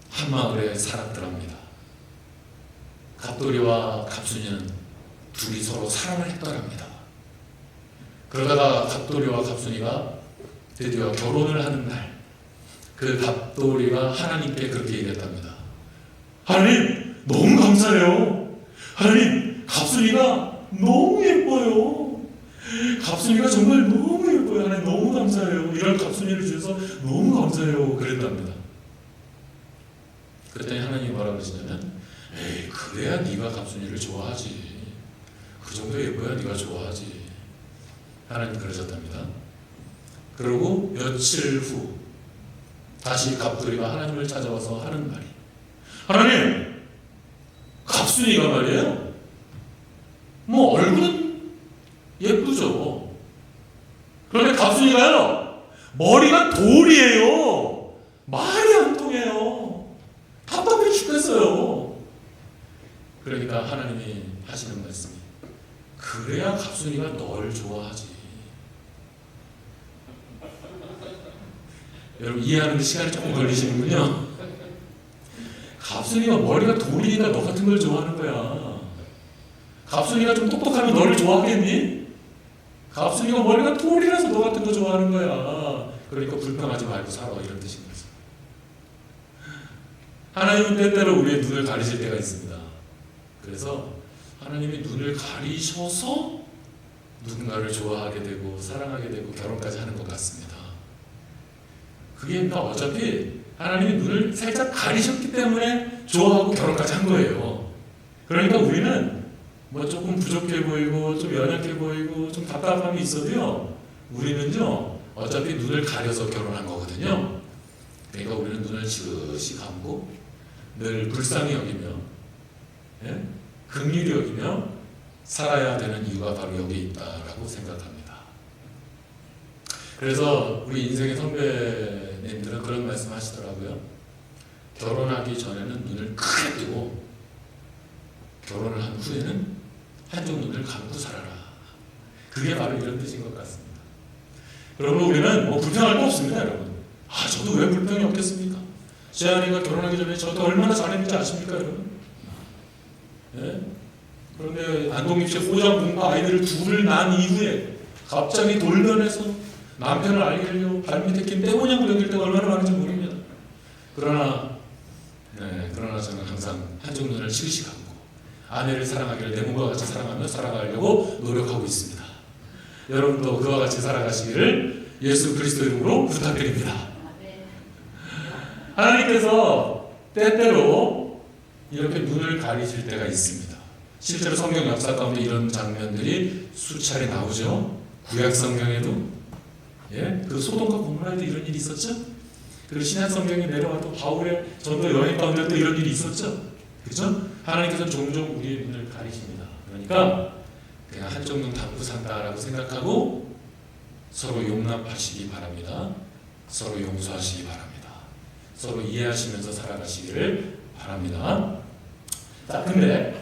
한 마을에 살았더랍니다. 갑돌이와 갑순이는 둘이 서로 사랑을 했더랍니다. 그러다가 갑돌이와 갑순이가 드디어 결혼을 하는 날, 그 갑돌이가 하나님께 그렇게 얘기했답니다. 하나님, 너무 감사해요. 하나님, 갑순이가 너무 예뻐요. 갑순이가 정말 너무 예뻐요. 하나님, 너무 감사해요. 이런 갑순이를 주셔서 너무 감사해요. 그랬답니다. 그랬더니 하나님이 뭐라 그러시냐면, 에이, 그래야 네가 갑순이를 좋아하지. 그 정도 예뻐야 네가 좋아하지. 하나님 그러셨답니다. 그리고 며칠 후 다시 갑돌이가 하나님을 찾아와서 하는 말이, 하나님, 갑순이가 말이에요, 뭐 얼굴은 예쁘죠. 그런데 갑순이가요, 머리가 돌이에요. 말이 안 통해요. 답답해 죽겠어요. 그러니까 하나님이 하시는 말씀이, 그래야 갑순이가 널 좋아하지. 여러분, 이해하는 데 시간이 조금 걸리시는군요. 갑순이가 머리가 돌이니까 너 같은 걸 좋아하는 거야. 갑순이가 좀 똑똑하면 너를 좋아하겠니? 갑순이가 머리가 돌이라서 너 같은 거 좋아하는 거야. 그러니까 불평하지 말고 살아, 이런 뜻인 거죠. 하나님은 때때로 우리의 눈을 가리실 때가 있습니다. 그래서 하나님이 눈을 가리셔서 누군가를 좋아하게 되고 사랑하게 되고 결혼까지 하는 것 같습니다. 그게 그러니까 어차피 하나님이 눈을 살짝 가리셨기 때문에 좋아하고 결혼까지 한 거예요. 그러니까 우리는 뭐 조금 부족해 보이고 좀 연약해 보이고 좀 답답함이 있어도요, 우리는요 어차피 눈을 가려서 결혼한 거거든요. 그러니까 우리는 눈을 지그시 감고 늘 불쌍히 여기며, 예? 긍휼히 여기며 살아야 되는 이유가 바로 여기 있다라고 생각합니다. 그래서 우리 인생의 선배님들은 그런 말씀 하시더라고요. 결혼하기 전에는 눈을 크게 뜨고 결혼을 한 후에는 한쪽 눈을 감고 살아라. 그게 바로 이런 뜻인 것 같습니다. 그러면 우리는 뭐 불평할 거 없습니다, 여러분. 아, 저도 왜 불평이 없겠습니까? 제 아내가 결혼하기 전에 저도 얼마나 잘했는지 아십니까, 여러분? 예? 그런데 안동입시 호장공파 아이들을 둘을 낳은 이후에 갑자기 돌변해서 남편을 알리려고 발밑에 낀 떼모냥을 여길 때가 얼마나 많은지 모릅니다. 그러나 저는 항상 한쪽 눈을 시그시 감고 아내를 사랑하기를 내 몸과 같이 사랑하며 살아가려고 노력하고 있습니다. 여러분도 그와 같이 살아가시기를 예수 그리스도 이름으로 부탁드립니다. 하나님께서 때때로 이렇게 눈을 가리실 때가 있습니다. 실제로 성경 역사 가운데 이런 장면들이 수차례 나오죠. 구약 성경에도, 예, 그 소돔과 고모라에도 이런 일이 있었죠. 그리고 신약 성경에 내려와도 바울의 전도 여행 가운데 또 이런 일이 있었죠. 그렇죠? 하나님께서는 종종 우리의 눈을 가리십니다. 그러니까 그냥 한쪽 눈 감고 산다라고 생각하고 서로 용납하시기 바랍니다. 서로 용서하시기 바랍니다. 서로 이해하시면서 살아가시기를 바랍니다. 자, 근데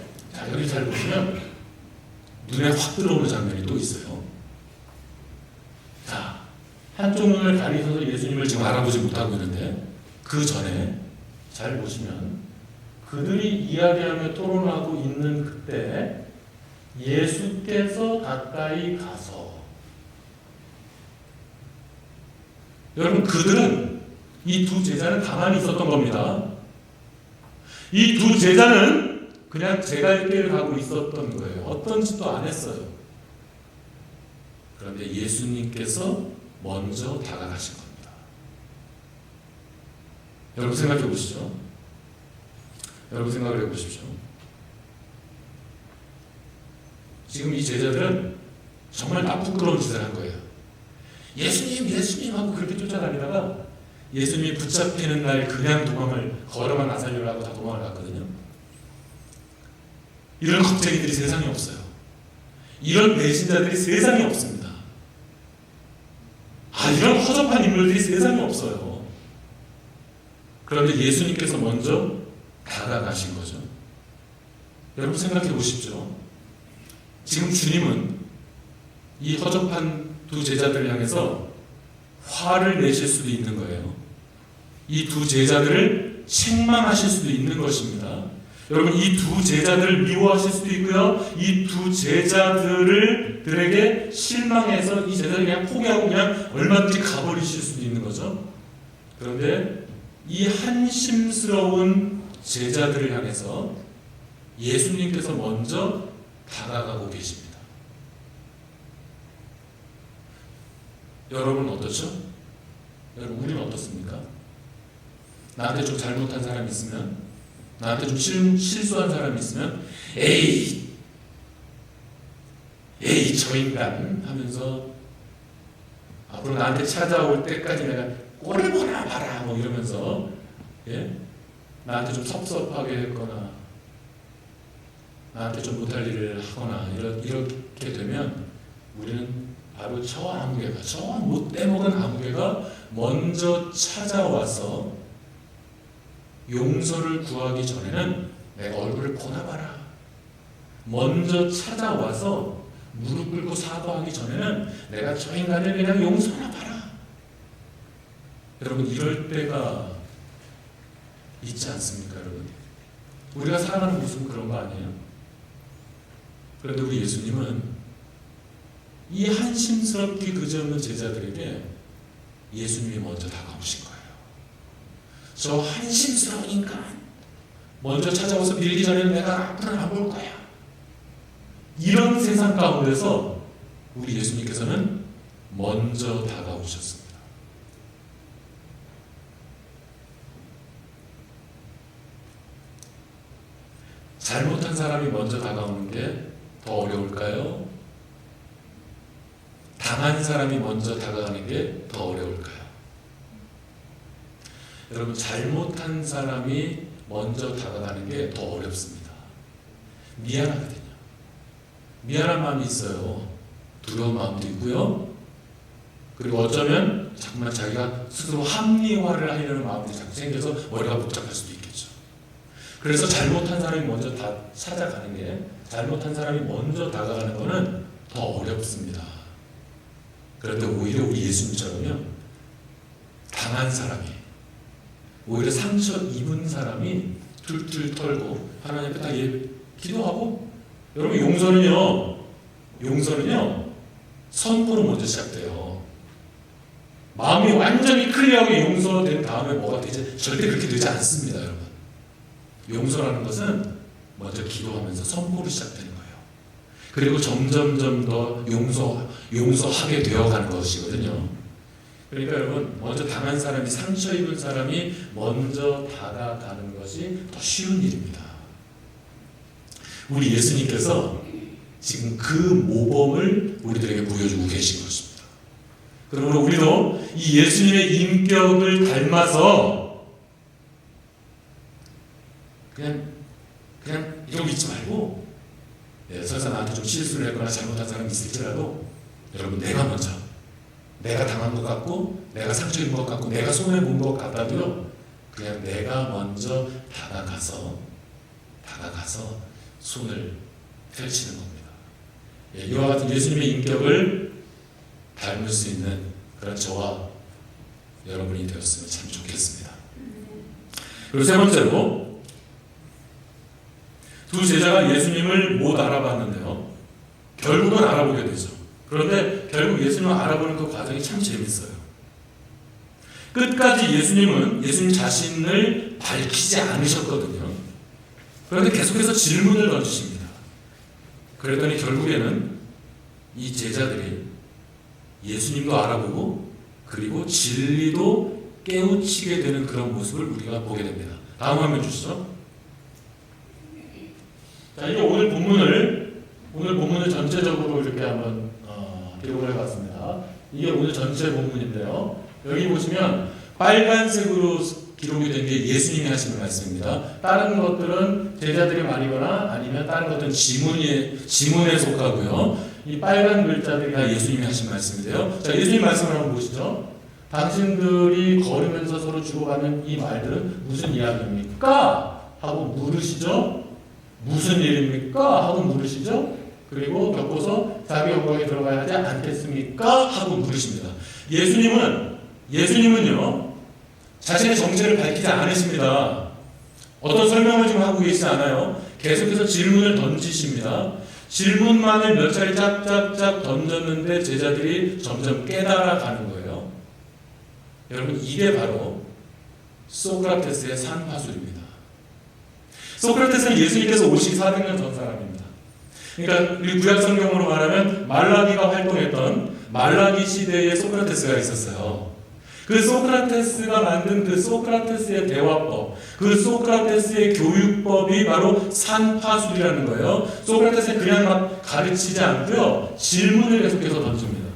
여기 잘 보시면 눈에 확 들어오는 장면이 또 있어요. 자, 한쪽 눈을 가리셔서 예수님을 지금 알아보지 못하고 있는데 그 전에 잘 보시면 그들이 이야기하며 토론하고 있는 그때 예수께서 가까이 가서, 여러분, 그들은 이 두 제자는 가만히 있었던 겁니다. 이 두 제자는 그냥 제갈 길을 가고 있었던 거예요. 어떤 짓도 안 했어요. 그런데 예수님께서 먼저 다가가신 겁니다. 여러분 생각해 보시죠. 여러분 생각을 해 보십시오. 지금 이 제자들은 정말 나쁘끄러운 짓을 한 거예요. 예수님, 예수님 하고 그렇게 쫓아다니다가 예수님이 붙잡히는 날 그냥 도망을, 걸어만 나서려고 다 도망을 갔거든요. 이런 겁쟁이들이 세상에 없어요. 이런 배신자들이 세상에 없습니다. 이런 허접한 인물들이 세상에 없어요. 그런데 예수님께서 먼저 다가가신 거죠. 여러분 생각해 보십시오. 지금 주님은 이 허접한 두 제자들을 향해서 화를 내실 수도 있는 거예요. 이 두 제자들을 책망하실 수도 있는 것입니다. 여러분 이 두 제자들을 미워하실 수도 있고요. 이 두 제자들에게 실망해서 이 제자들을 그냥 포기하고 그냥 얼마든지 가버리실 수도 있는 거죠. 그런데 이 한심스러운 제자들을 향해서 예수님께서 먼저 다가가고 계십니다. 여러분은 어떻죠? 여러분 우리는 어떻습니까? 나한테 좀 잘못한 사람이 있으면, 나한테 좀 실수한 사람이 있으면 에이 저 인간 하면서 앞으로 나한테 찾아올 때까지 내가 꼴을 보나 봐라 뭐 이러면서 나한테 좀 섭섭하게 했거나 나한테 좀 못할 일을 하거나 이렇게 되면 우리는 바로 저 아무개가, 저 못돼먹은 아무개가 먼저 찾아와서 용서를 구하기 전에는 내가 얼굴을 보나 봐라. 먼저 찾아와서 무릎 꿇고 사과하기 전에는 내가 저 인간을 그냥 용서나 봐라. 여러분 이럴 때가 있지 않습니까, 여러분? 우리가 살아가는 모습은 그런 거 아니에요? 그런데 우리 예수님은 이 한심스럽게 그지없는 제자들에게 예수님이 먼저 다가오신 거예요. 저 한심스러운 인간 먼저 찾아와서 밀기 전에는 내가 앞으로는 안 볼 거야. 이런 세상 가운데서 우리 예수님께서는 먼저 다가오셨습니다. 잘못한 사람이 먼저 다가오는 게 더 어려울까요? 당한 사람이 먼저 다가가는 게 더 어려울까요? 여러분 잘못한 사람이 먼저 다가가는 게 더 어렵습니다. 미안하거든요. 미안한 마음이 있어요. 두려운 마음도 있고요. 그리고 어쩌면 정말 자기가 스스로 합리화를 하려는 마음이 자꾸 생겨서 머리가 복잡할 수도 있겠죠. 그래서 잘못한 사람이 먼저 다 찾아가는 게, 잘못한 사람이 먼저 다가가는 거는 더 어렵습니다. 그런데 오히려 우리 예수님처럼요, 당한 사람이, 오히려 상처 입은 사람이 툴툴 털고 하나님 앞에 다 기도하고, 여러분 용서는요 선포로 먼저 시작돼요. 마음이 완전히 클리어하게 용서된 다음에 뭐가 되지? 절대 그렇게 되지 않습니다, 여러분. 용서라는 것은 먼저 기도하면서 선포로 시작되는 거예요. 그리고 점점점 더 용서하게 되어가는 것이거든요. 그러니까 여러분 먼저 당한 사람이, 상처 입은 사람이 먼저 다가가는 것이 더 쉬운 일입니다. 우리 예수님께서 지금 그 모범을 우리들에게 보여주고 계신 것입니다. 그러므로 우리도 이 예수님의 인격을 닮아서 그냥 이러고 있지 말고, 설사 나한테 좀 실수를 했거나 잘못한 사람이 있을지라도 여러분 내가 먼저, 내가 당한 것 같고 내가 상처 입은 것 같고 내가 손해본 것 같다도요, 그냥 내가 먼저 다가가서 손을 펼치는 겁니다. 이와 같은 예수님의 인격을 닮을 수 있는 그런 저와 여러분이 되었으면 참 좋겠습니다. 그리고 세 번째로, 두 제자가 예수님을 못 알아봤는데요, 결국은 알아보게 되죠. 그런데 결국 예수님을 알아보는 그 과정이 참 재밌어요. 끝까지 예수님 자신을 밝히지 않으셨거든요. 그런데 계속해서 질문을 던지십니다. 그랬더니 결국에는 이 제자들이 예수님도 알아보고 그리고 진리도 깨우치게 되는 그런 모습을 우리가 보게 됩니다. 다음 화면 주시죠. 자, 이게 오늘 본문을 전체적으로 이렇게 한번 기록을 해봤습니다. 이게 오늘 전체 본문인데요. 여기 보시면 빨간색으로 기록이 된 게 예수님이 하시는 말씀입니다. 다른 것들은 제자들의 말이거나 아니면 다른 것들은 지문에 속하고요. 이 빨간 글자들이 다 예수님이 하신 말씀인데요. 자, 예수님 말씀을 한번 보시죠. 당신들이 걸으면서 서로 주고받는 이 말들은 무슨 이야기입니까? 하고 물으시죠. 무슨 일입니까? 하고 물으시죠. 그리고 겪고서 자기 영광에 들어가야 하지 않겠습니까? 하고 물으십니다. 예수님은요, 자신의 정체를 밝히지 않으십니다. 어떤 설명을 지금 하고 계시지 않아요. 계속해서 질문을 던지십니다. 질문만을 몇 차례 짝짝짝 던졌는데 제자들이 점점 깨달아가는 거예요. 여러분, 이게 바로 소크라테스의 산파술입니다. 소크라테스는 예수님께서 오시기 400년 전 사람입니다. 그러니까 우리 구약 성경으로 말하면 말라기가 활동했던 말라기 시대에 소크라테스가 있었어요. 그 소크라테스가 만든 그 소크라테스의 대화법, 그 소크라테스의 교육법이 바로 산파술이라는 거예요. 소크라테스는 그냥 막 가르치지 않고요, 질문을 계속해서 던집니다.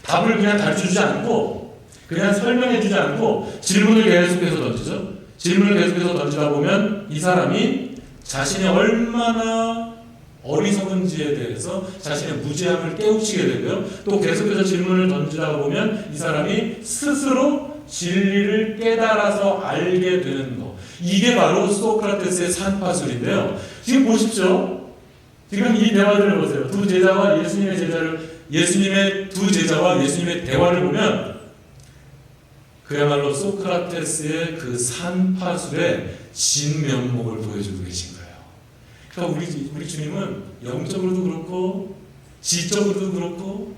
답을 그냥 가르쳐주지 않고, 그냥 설명해주지 않고 질문을 계속해서 던지죠. 질문을 계속해서 던지다 보면 이 사람이 자신이 얼마나 어리석은지에 대해서 자신의 무지함을 깨우치게 되고요. 또 계속해서 질문을 던지다 보면 이 사람이 스스로 진리를 깨달아서 알게 되는 것. 이게 바로 소크라테스의 산파술인데요. 지금 보십시오. 지금 이 대화들을 보세요. 두 제자와 예수님의 두 제자와 예수님의 대화를 보면 그야말로 소크라테스의 그 산파술의 진면목을 보여주고 계신 거예요. 그러니까 우리 주님은 영적으로도 그렇고 지적으로도 그렇고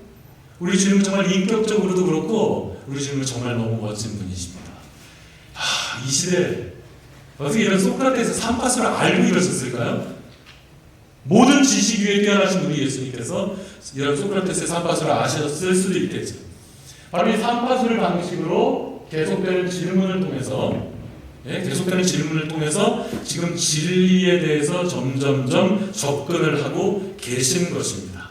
우리 주님은 정말 인격적으로도 그렇고 우리 주님은 정말 너무 멋진 분이십니다. 이 시대에 어떻게 이런 소크라테스 산파술을 알고 이러셨을까요? 모든 지식 위에 뛰어나신 우리 예수님께서 이런 소크라테스의 산파술을 아셨을 수도 있겠죠. 바로 이 산파술 방식으로 계속되는 질문을 통해서 지금 진리에 대해서 점점점 접근을 하고 계신 것입니다.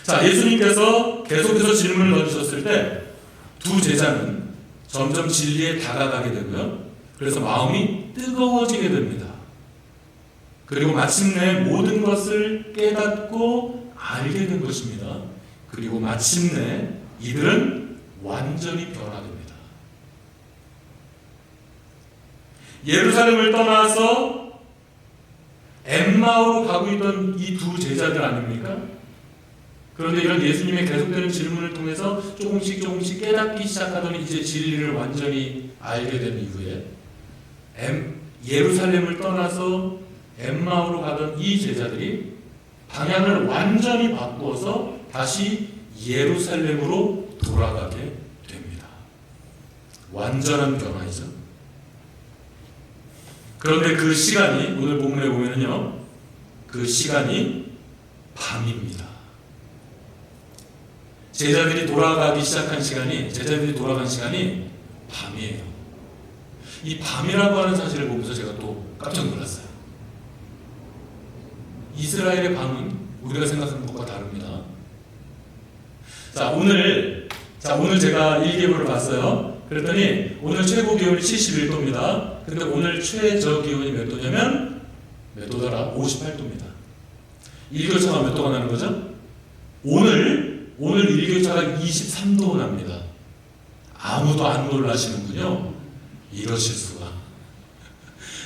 자, 예수님께서 계속해서 질문을 던지셨을 때 두 제자는 점점 진리에 다가가게 되고요. 그래서 마음이 뜨거워지게 됩니다. 그리고 마침내 모든 것을 깨닫고 알게 된 것입니다. 그리고 마침내 이들은 완전히 변화됩니다. 예루살렘을 떠나서 엠마오로 가고 있던 이 두 제자들 아닙니까? 그런데 이런 예수님의 계속되는 질문을 통해서 조금씩 깨닫기 시작하더니 이제 진리를 완전히 알게 된 이후에 예루살렘을 떠나서 엠마오로 가던 이 제자들이 방향을 완전히 바꾸어서 다시 예루살렘으로 돌아가게 됩니다. 완전한 변화이죠. 그런데 그 시간이 오늘 본문에 보면은요, 그 시간이 밤입니다. 제자들이 돌아간 시간이 밤이에요. 이 밤이라고 하는 사실을 보면서 제가 또 깜짝 놀랐어요. 이스라엘의 밤은 우리가 생각하는 것과 다릅니다. 자, 오늘 제가 일기예보를 봤어요. 그랬더니 오늘 최고 기온이 71도입니다. 근데 오늘 최저 기온이 몇 도냐면 몇 도더라? 58도입니다. 일교차가 몇 도가 나는 거죠? 오늘 일교차가 23도 납니다. 아무도 안 놀라시는군요. 이러실 수가.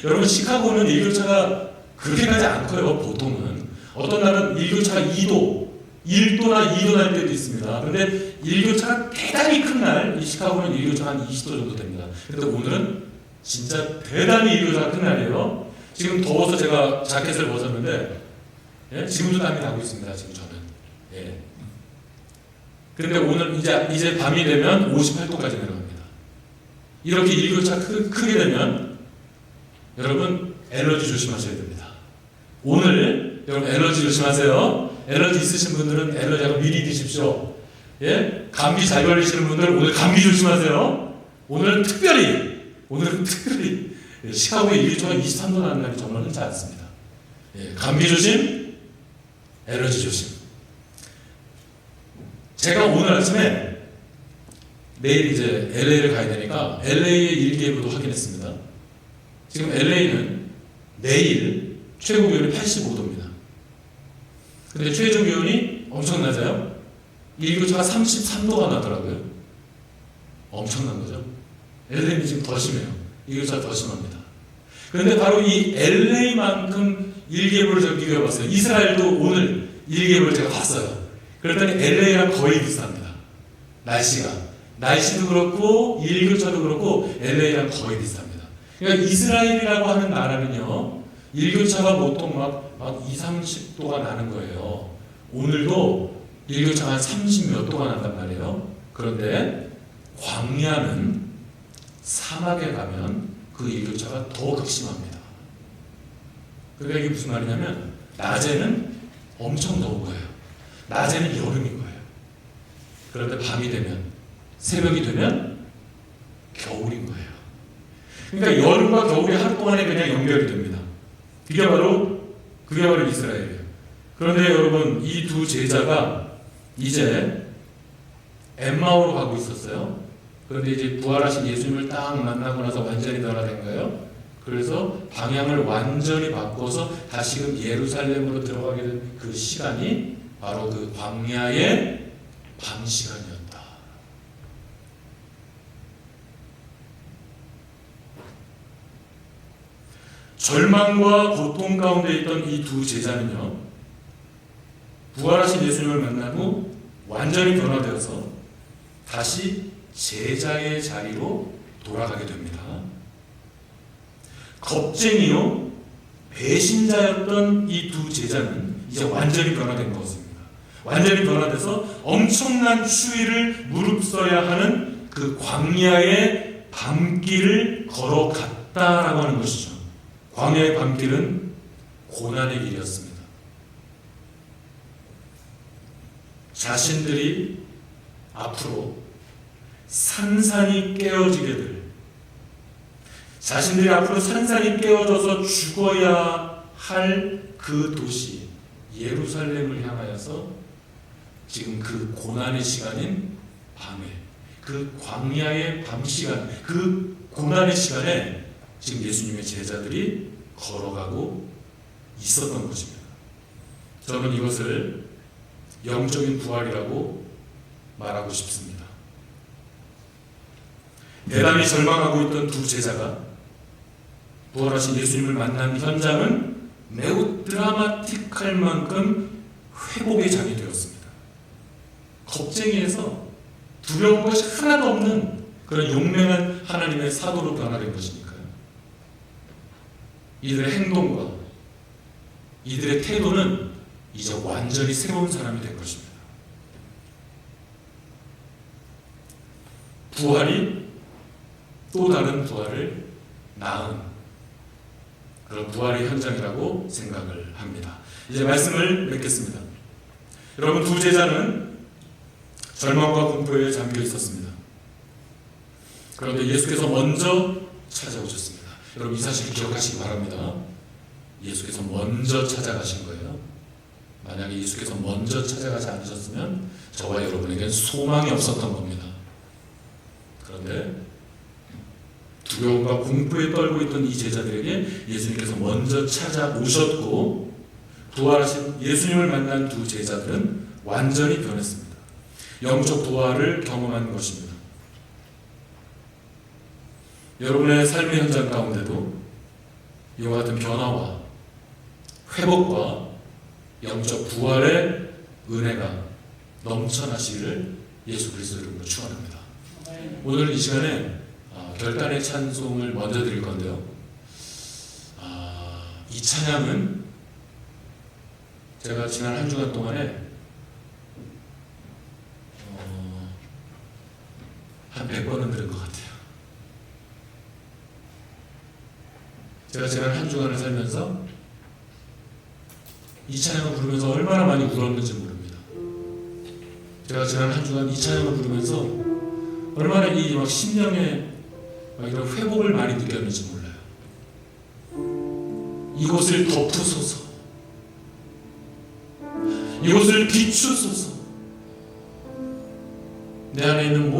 여러분, 시카고는 일교차가 그렇게까지 안 커요. 보통은 어떤 날은 일교차가 2도, 1도나 2도 날 때도 있습니다. 그런데 일교차가 대단히 큰 날, 이 시카고는 일교차가 한 20도 정도 됩니다. 그런데 오늘은 진짜 대단히 일교차가 큰 날이에요. 지금 더워서 제가 자켓을 벗었는데, 예? 지금도 땀이 나고 있습니다. 지금 저는. 예. 그런데 오늘 이제 밤이 되면 58도까지 내려갑니다. 이렇게 일교차 크게 되면 여러분 엘러지 조심하셔야 됩니다. 오늘 여러분 엘러지 조심하세요. 엘러지 있으신 분들은 엘러지하고 미리 드십시오. 예? 감기 잘 걸리시는 분들은 오늘 감기 조심하세요. 오늘은 특별히 시카고의 일교차가 23도 나는 날이 정말 흔치 않습니다. 예, 감기 조심, 엘러지 조심. 제가 오늘 아침에 내일 이제 LA를 가야 되니까 LA의 일기예보도 확인했습니다. 지금 LA는 내일 최고 기온이 85도입니다. 근데 최저 기온이 엄청 낮아요. 일교차가 33도가 나더라고요. 엄청난 거죠. LA는 지금 더 심해요. 일교차가 더 심합니다. 그런데 바로 이 LA만큼 일계보를 제가 비교해봤어요. 이스라엘도 오늘 일계보를 제가 봤어요. 그랬더니 LA랑 거의 비슷합니다. 날씨도 그렇고 일교차도 그렇고 LA랑 거의 비슷합니다. 그러니까 이스라엘이라고 하는 나라는요, 일교차가 보통 막 2, 30도가 나는 거예요. 오늘도 일교차가 한 30몇 도가 난단 말이에요. 그런데 광야는 사막에 가면 그 일교차가 더 극심합니다. 그러니까 이게 무슨 말이냐면 낮에는 엄청 더운 거예요. 낮에는 여름인 거예요. 그런데 밤이 되면, 새벽이 되면 겨울인 거예요. 그러니까 여름과 겨울이 하루 동안에 그냥 연결이 됩니다. 그게 바로 이스라엘이에요. 그런데 여러분, 이 두 제자가 이제 엠마오로 가고 있었어요. 그런데 이제 부활하신 예수님을 딱 만나고 나서 완전히 변화된 거예요. 그래서 방향을 완전히 바꿔서 다시금 예루살렘으로 들어가게 된 그 시간이 바로 그 광야의 밤 시간이었다. 절망과 고통 가운데 있던 이 두 제자는요, 부활하신 예수님을 만난 후 완전히 변화되어서 다시 제자의 자리로 돌아가게 됩니다. 겁쟁이요, 배신자였던 이 두 제자는 이제 완전히 변화된 것입니다. 완전히 변화돼서 엄청난 추위를 무릅써야 하는 그 광야의 밤길을 걸어갔다라고 하는 것이죠. 광야의 밤길은 고난의 길이었습니다. 자신들이 앞으로 산산이 깨어지게 될, 자신들이 앞으로 산산이 깨어져서 죽어야 할 그 도시 예루살렘을 향하여서 지금 그 고난의 시간인 밤에, 그 광야의 밤 시간, 그 고난의 시간에 지금 예수님의 제자들이 걸어가고 있었던 것입니다. 저는 이것을 영적인 부활이라고 말하고 싶습니다. 대단히 절망하고 있던 두 제자가 부활하신 예수님을 만난 현장은 매우 드라마틱할 만큼 회복의 장이 되었습니다. 겁쟁이에서 두려운 것이 하나도 없는 그런 용맹한 하나님의 사도로 변화된 것이니까요. 이들의 행동과 이들의 태도는 이제 완전히 새로운 사람이 된 것입니다. 부활이 또 다른 부활을 낳은 그런 부활의 현장이라고 생각을 합니다. 이제 말씀을 맺겠습니다. 여러분, 두 제자는 절망과 공포에 잠겨 있었습니다. 그런데 예수께서 먼저 찾아오셨습니다. 여러분, 이 사실을 기억하시기 바랍니다. 예수께서 먼저 찾아가신 거예요. 만약에 예수께서 먼저 찾아가지 않으셨으면 저와 여러분에겐 소망이 없었던 겁니다. 그런데 두려움과 공포에 떨고 있던 이 제자들에게 예수님께서 먼저 찾아오셨고, 부활하신 예수님을 만난 두 제자들은 완전히 변했습니다. 영적 부활을 경험한 것입니다. 여러분의 삶의 현장 가운데도 이와 같은 변화와 회복과 영적 부활의 은혜가 넘쳐나시기를 예수 그리스도 이름으로 축원합니다. 오늘 이 시간에 결단의 찬송을 먼저 드릴 건데요. 이 찬양은 제가 지난 한 주간 동안에 한 100번은 들은 것 같아요. 제가 지난 한 주간을 살면서 이 찬양을 부르면서 얼마나 많이 울었는지 모릅니다. 제가 지난 한 주간 이 찬양을 부르면서 얼마나 이 막 심령에 막 이런 회복을 많이 느꼈는지 몰라요. 이곳을 덮으소서, 이곳을 비추소서, 내 안에 있는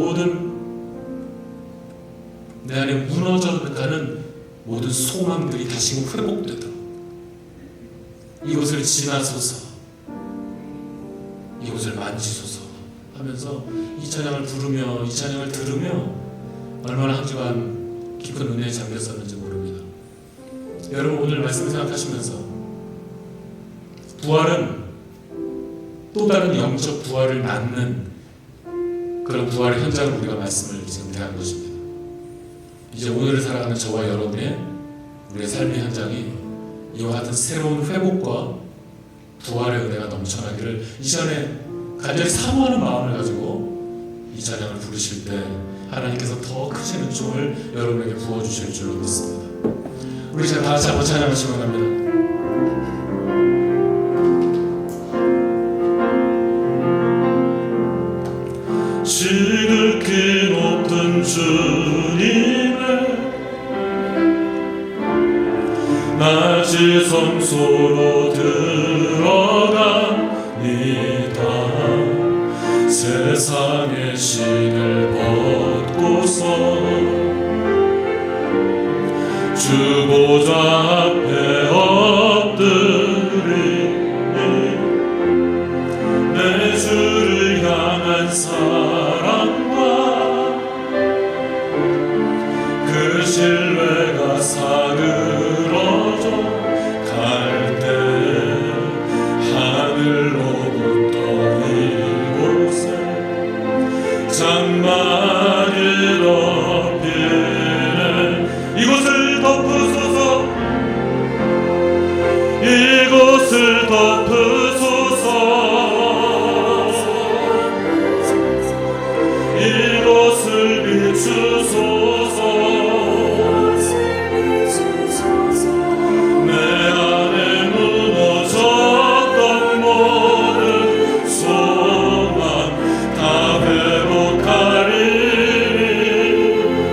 내 안에 무너져가는 모든 소망들이 다시금 회복되도록 이곳을 지나소서, 이곳을 만지소서 하면서 이 찬양을 부르며 이 찬양을 들으며 얼마나 한 주간 깊은 은혜에 잠겼었는지 모릅니다. 여러분 오늘 말씀 생각하시면서 부활은 또 다른 영적 부활을 낳는 그런 부활의 현장을 우리가 말씀을 지금 대한 것입니다. 이제 오늘을 살아가는 저와 여러분의 우리의 삶의 현장이 이와 같은 새로운 회복과 부활의 은혜가 넘쳐나기를 이 시간에 간절히 사모하는 마음을 가지고 이 찬양을 부르실 때 하나님께서 더 크신 은총을 여러분에게 부어주실 줄로 믿습니다. 우리 다 같이 한번 찬양하시고 갑니다. 지극히 높은 주님의 낮이 성소로 들어갑니다. 세상의 신을 벗고서 주 보좌 앞에 엎드리니 내 주를 향한 사랑과 그 신뢰가 사그러져 갈 때 하늘로부터 이곳에 장막이 덮이네. 이곳을 덮으소서, 이곳을 덮으소서, 이곳을 비추소서. 내 안에 무너졌던 모든 소망 다 회복하리니.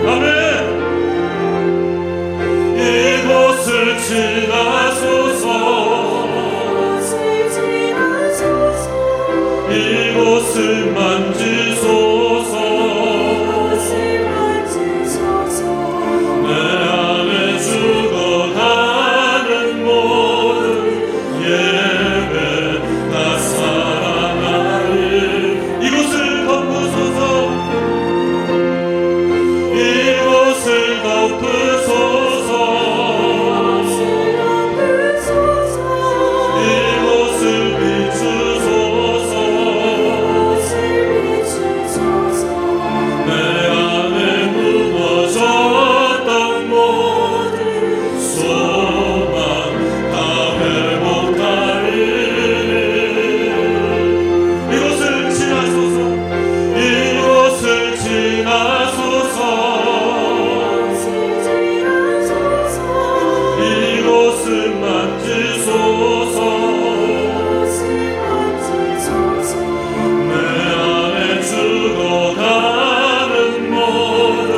아멘. 이곳을 지나소서, 이곳을 만지소서. 내 안에 죽어가는 모든 예배 다 살아나리. 이곳을 덮으소서, 이곳을 덮으소서, 이곳을 비추소서. 내 안에 무너졌던 모든 소망 다 회복하리니. 이곳을 지나소서, 이곳을 지나소서, 이곳을 만지소서. 내 안에 죽어가는 모든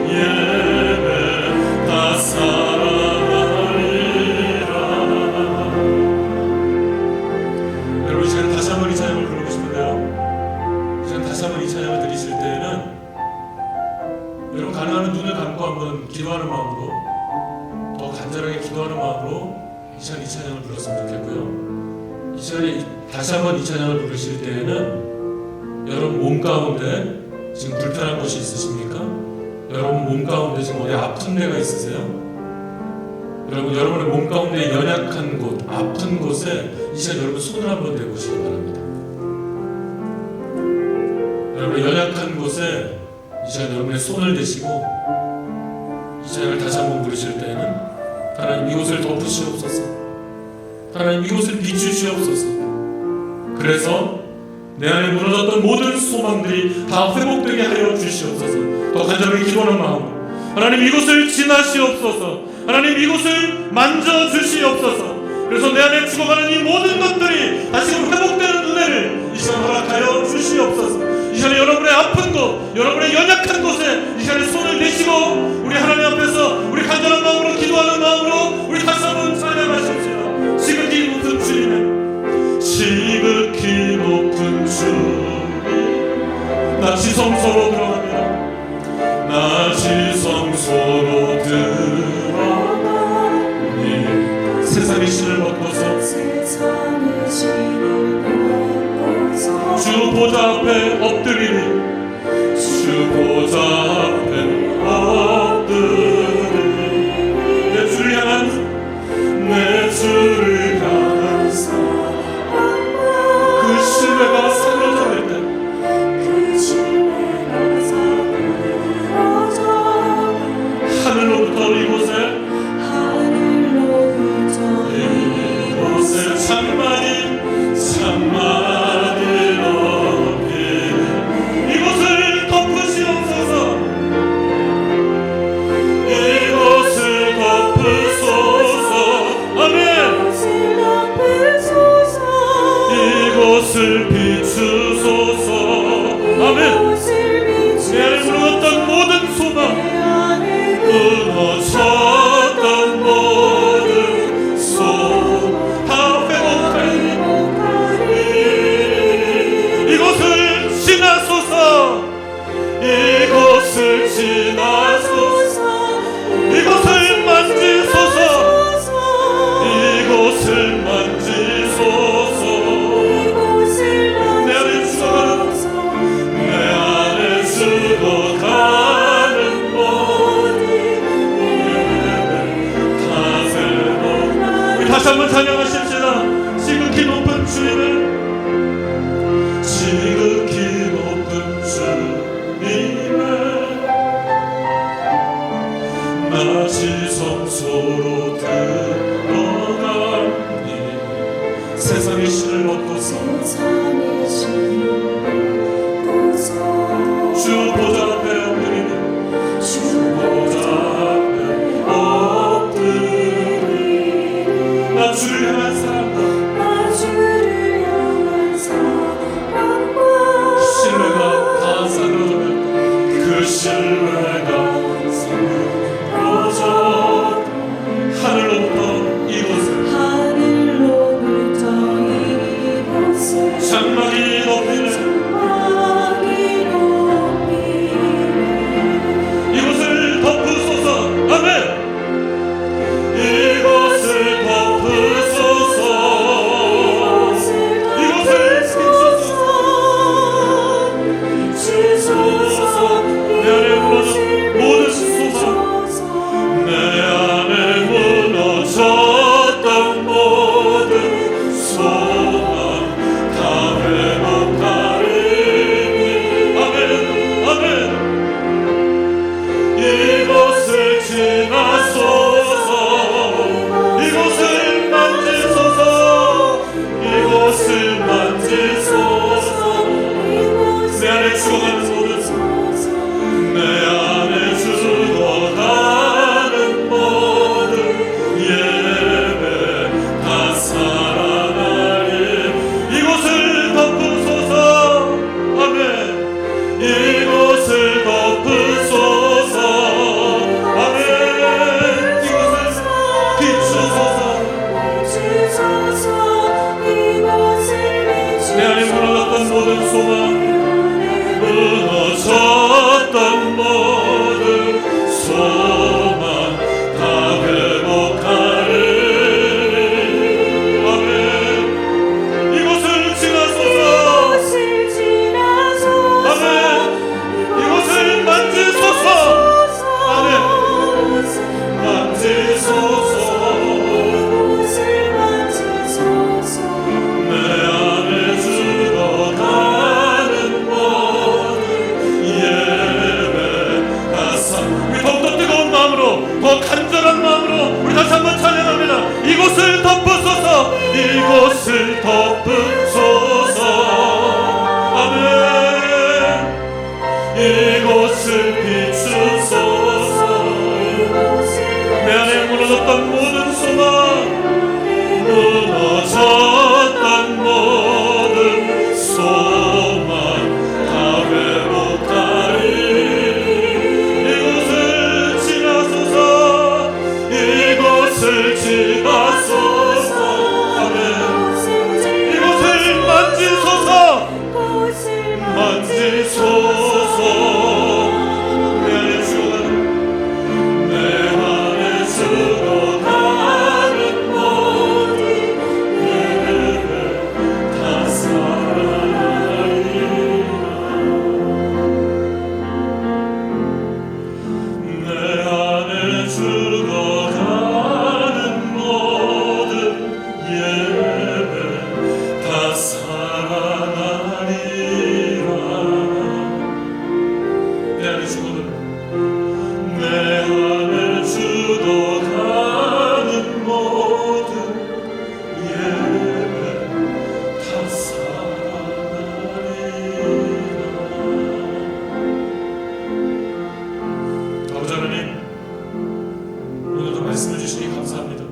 예배 다 살아나리라. 여러분 이 시간 다시 한번 이 찬양을 부르고 싶은데요, 이 시간 다시 한번 이 찬양을 드리실 때에는 여러분 가능하면 눈을 감고 한번 기도하는 마음으로, 더 간절하게 기도하는 마음으로 이 시간 이 찬양을 불렀으면 좋겠고요. 이 시간에 다시 한번 이 찬양을 부르실 때에는 여러분 몸 가운데 지금 불편한 곳이 있으십니까? 여러분 몸 가운데 지금 어디 아픈 데가 있으세요? 여러분의 몸 가운데 연약한 곳, 아픈 곳에 이 시간 여러분 손을 한번 대보시기 바랍니다. 여러분의 연약한 곳에 이 시간 여러분의 손을 대시고 이 찬양을 다시 한번 부르실 때에는 하나님 이곳을 덮으시옵소서, 하나님 이곳을 비추시옵소서. 그래서 내 안에 무너졌던 모든 소망들이 다 회복되게 하여 주시옵소서. 더 간절하게 기도하는 마음으로 하나님 이곳을 지나시옵소서, 하나님 이곳을 만져주시옵소서. 그래서 내 안에 죽어가는 이 모든 것들이 다시금 회복되는 은혜를 이 시간 허락하여 주시옵소서. 이 시간에 여러분의 아픈 곳, 여러분의 연약한 곳에 이 시간에 손을 대시고 우리 하나님 앞에서 우리 간절한 마음으로 기도하는 마음으로 우리 다시 한번 찬양하십시다. 지극히 높은 주님의, 지극히 높은 주님, 낮이 성소로 들어갑니다. 낮이 성소로 들어가니 세상의 신을 벗고서, 세상의 신을 벗고서 주 보좌 앞에 엎드리리 주 보좌 앞에 엎드리리 내 주를 향한 그 신뢰가 사그러져 때 하늘로부터 이곳에 장막이 높이 이곳을 덮으시옵소서 이곳을 덮으소서 아멘 이곳을 비추소서 아멘 내 안에 무너졌던 모든 소망 무너졌던 모든 소망 다 회복하리 이곳을 지나소서 이곳을 지나소서 이곳을 만지소서 이곳을 만지소서 내 안에 죽어가는 내 안에 죽어가는 모든 다 새로 우리 다시 한번 찬양하십시다. 지극히 높은 주님을 지극히 높은 주님의 낮이 성소로 들어가니 세상의 신을 벗고서 주 보좌 앞에 엎드리니 주 보좌 앞에 엎드리니 나 주를 향한 사람과 신뢰가 다 사그러져 그 신뢰가 사그러져 하늘로부터 이곳을 장막이 높이네 이곳을 덮으소서 아멘 이곳을 덮으소서 이곳을 비추소서 내 안에 무너진 모든 소망 내 안에 무너졌던 모든 소망 다 회복하리니 아멘 아멘 이곳을 지나소서 이곳을 만지소서 이곳을 만지소서 내 안에 죽어가는 모든 내 안에 죽어가는 모든 예배 다 살아나리 이곳을 덮으소서 아멘 이곳을 덮으소서 아멘 이곳을 비추소서 내 안에 무너졌던 모든 소망 무너졌던 모든 소망 다 회복하리니 아멘 이곳을 지나소서 아멘 이곳을 만지소서 아멘 만지소서 내 안에 죽어가는 모든 예배 다사 우리 더욱더 뜨거운 마음으로 더 간절한 마음으로 우리 다시 한번 찬양합니다. 이곳을 덮으소서 이곳을 덮으소서 아멘 이곳을 비추소서 내 안에 무너졌던 모든 소망 무너졌던 모든 소망 다 회복하리 이곳을 지나소서 이곳을 지나소서 아멘 이곳을 만지소서 만지소서 내 안에 죽어가는 아버지 하나님, 오늘도 말씀해 주시니 감사합니다.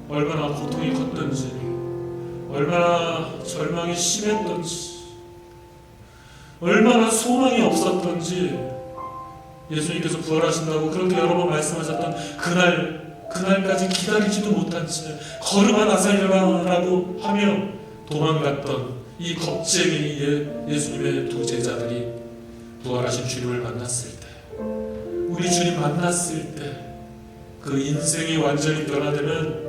얼마나 고통이 컸던지, 얼마나 절망이 심했던지, 얼마나 소망이 없었던지, 예수님께서 부활하신다고 그렇게 여러 번 말씀하셨던 그날까지 기다리지도 못한 채 걸음 하나 살려라라고 하며 도망갔던 이 겁쟁이 예수님의 두 제자들이 부활하신 주님을 만났을 때, 우리 주님 만났을 때 그 인생이 완전히 변화되는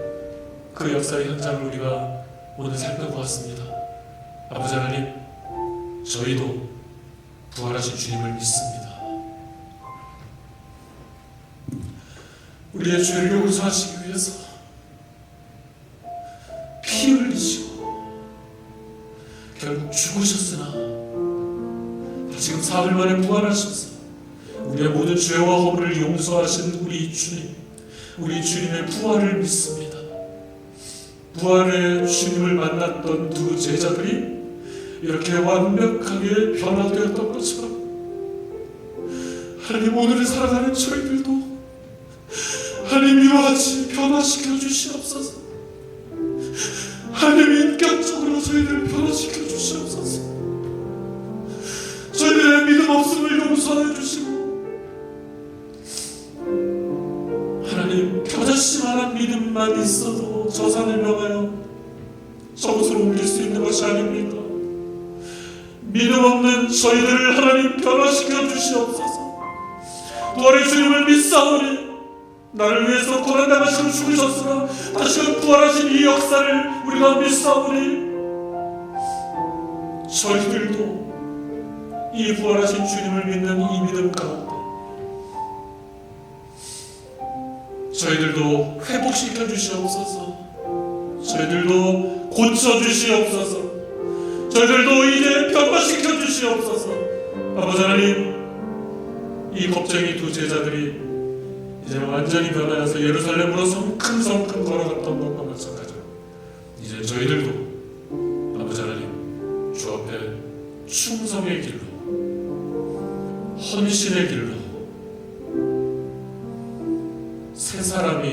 그 역사의 현장을 우리가 오늘 살펴보았습니다. 아버지 하나님, 저희도 부활하신 주님을 믿습니다. 우리의 죄를 용서하시기 위해서 피 흘리시고 결국 죽으셨으나 지금 사흘 만에 부활하셔서 우리의 모든 죄와 허물을 용서하신 우리 주님, 우리 주님의 부활을 믿습니다. 부활의 주님을 만났던 두 제자들이 이렇게 완벽하게 변화되었던 것처럼 하나님, 오늘을 살아가는 저희들도 하나님 이와 같이 변화시켜 주시옵소서. 하나님, 인격적으로 저희들을 변화시켜 주시옵소서. 저희들의 믿음 없음을 용서해 주시고, 하나님, 겨자씨만한 믿음만 있어도 저 산을 명하여 저곳으로 옮길 수 있는 것이 아닙니다. 믿음 없는 저희들을 하나님 변화시켜 주시옵소서. 부활의 주님을 믿사오니 나를 위해서 고난당하시고 죽으셨으나 다시금 부활하신 이 역사를 우리가 믿사오니 저희들도 이 부활하신 주님을 믿는 이 믿음 가운데 저희들도 회복시켜 주시옵소서. 저희들도 고쳐 주시옵소서. 저희들도 이제 변화시켜 주시옵소서. 아버지 하나님, 이 겁쟁이 두 제자들이 이제 완전히 변하여서 예루살렘으로 성큼성큼 걸어갔던 것과 마찬가지로 이제 저희들도 아버지 하나님, 주 앞에 충성의 길로, 헌신의 길로, 새 사람이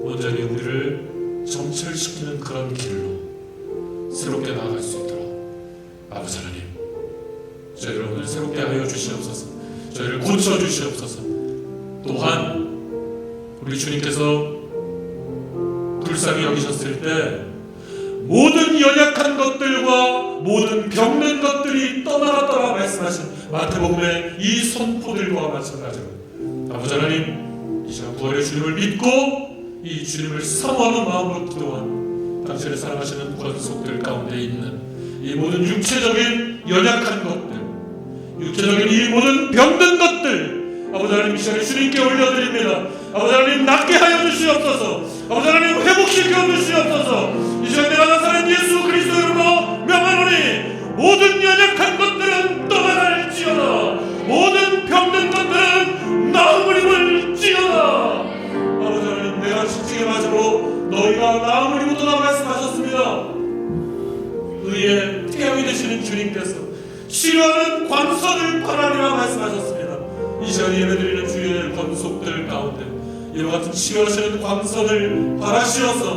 온전히 우리를 정철시키는 그런 길로 새롭게 나아갈 수 있도록 아버지 하나님, 저희를 오늘 새롭게 하여 주시옵소서. 저희를 고쳐 주시옵소서. 또한 우리 주님께서 불쌍히 여기셨을 때 모든 연약한 것들과 모든 병든 것들이 떠나갔더라 말씀하신 마태복음의 이 선포들과 마찬가지로 아버지 하나님, 이 시간 부활의 주님을 믿고 이 주님을 사모하는 마음으로 기도한 당신을 사랑하시는 권속들 가운데 있는 이 모든 육체적인 연약한 것들, 육체적인 이 모든 병든 것들, 아버지 하나님, 이 시간에 주님께 올려드립니다. 아버지 하나님, 낫게 하여 주시옵소서. 아버지 하나님, 회복시켜 주시옵소서. 이 시간 내가 나사렛 예수 그리스도 이름으로 명하노니 모든 연약한 것들은 떠나갈지어다. 모든 병든 것들은 나음을 입을지어다. 아버지 하나님, 내가 십자가의 맞으로 너희가 나음을 입었다 말씀하셨습니다. 의의 태양이 되시는 주님께서 치료하는 광선을 바라리라 말씀하셨습니다. 이 시간에 예배드리는 주의 권속들 가운데 이와 같은 치료하시는 광선을 바라시어서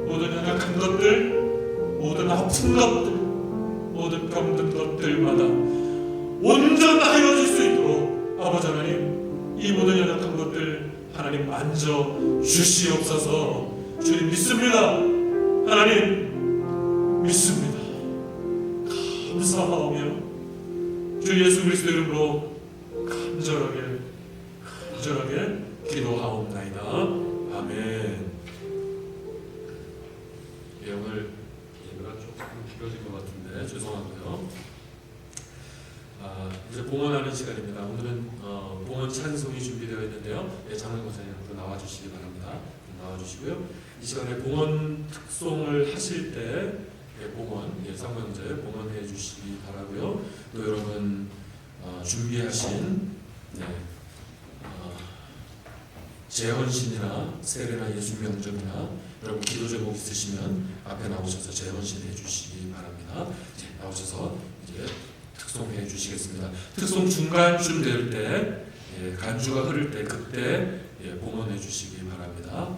모든 연약한 것들, 모든 아픈 것들, 모든 병든 것들마다 온전하여질 수 있도록 아버지 하나님, 이 모든 연약한 것들 하나님 만져 주시옵소서. 주님 믿습니다. 하나님 믿습니다. 감사하오며 주 예수 그리스도 이름으로 간절하게 기도하옵나이다. 아멘. 예, 오늘 예배가 조금 길어질 것 같은데 죄송하고요. 이제 봉헌하는 시간입니다. 오늘은 봉헌 찬송이 준비되어 있는데요. 예, 장로 목사님 앞으로 나와주시기 바랍니다. 나와주시고요. 이 시간에 봉헌 특송을 하실 때 봉헌, 상명제 봉헌해 주시기 바라고요. 또 여러분 준비하신 재헌신이나 세례나 예수명절이나 여러분 기도 제목 있으시면 앞에 나오셔서 재헌신 해주시기 바랍니다. 나오셔서 이제 특송해 주시겠습니다. 특송 중간쯤 될 때, 간주가 흐를 때 그때 봉헌해 주시기 바랍니다.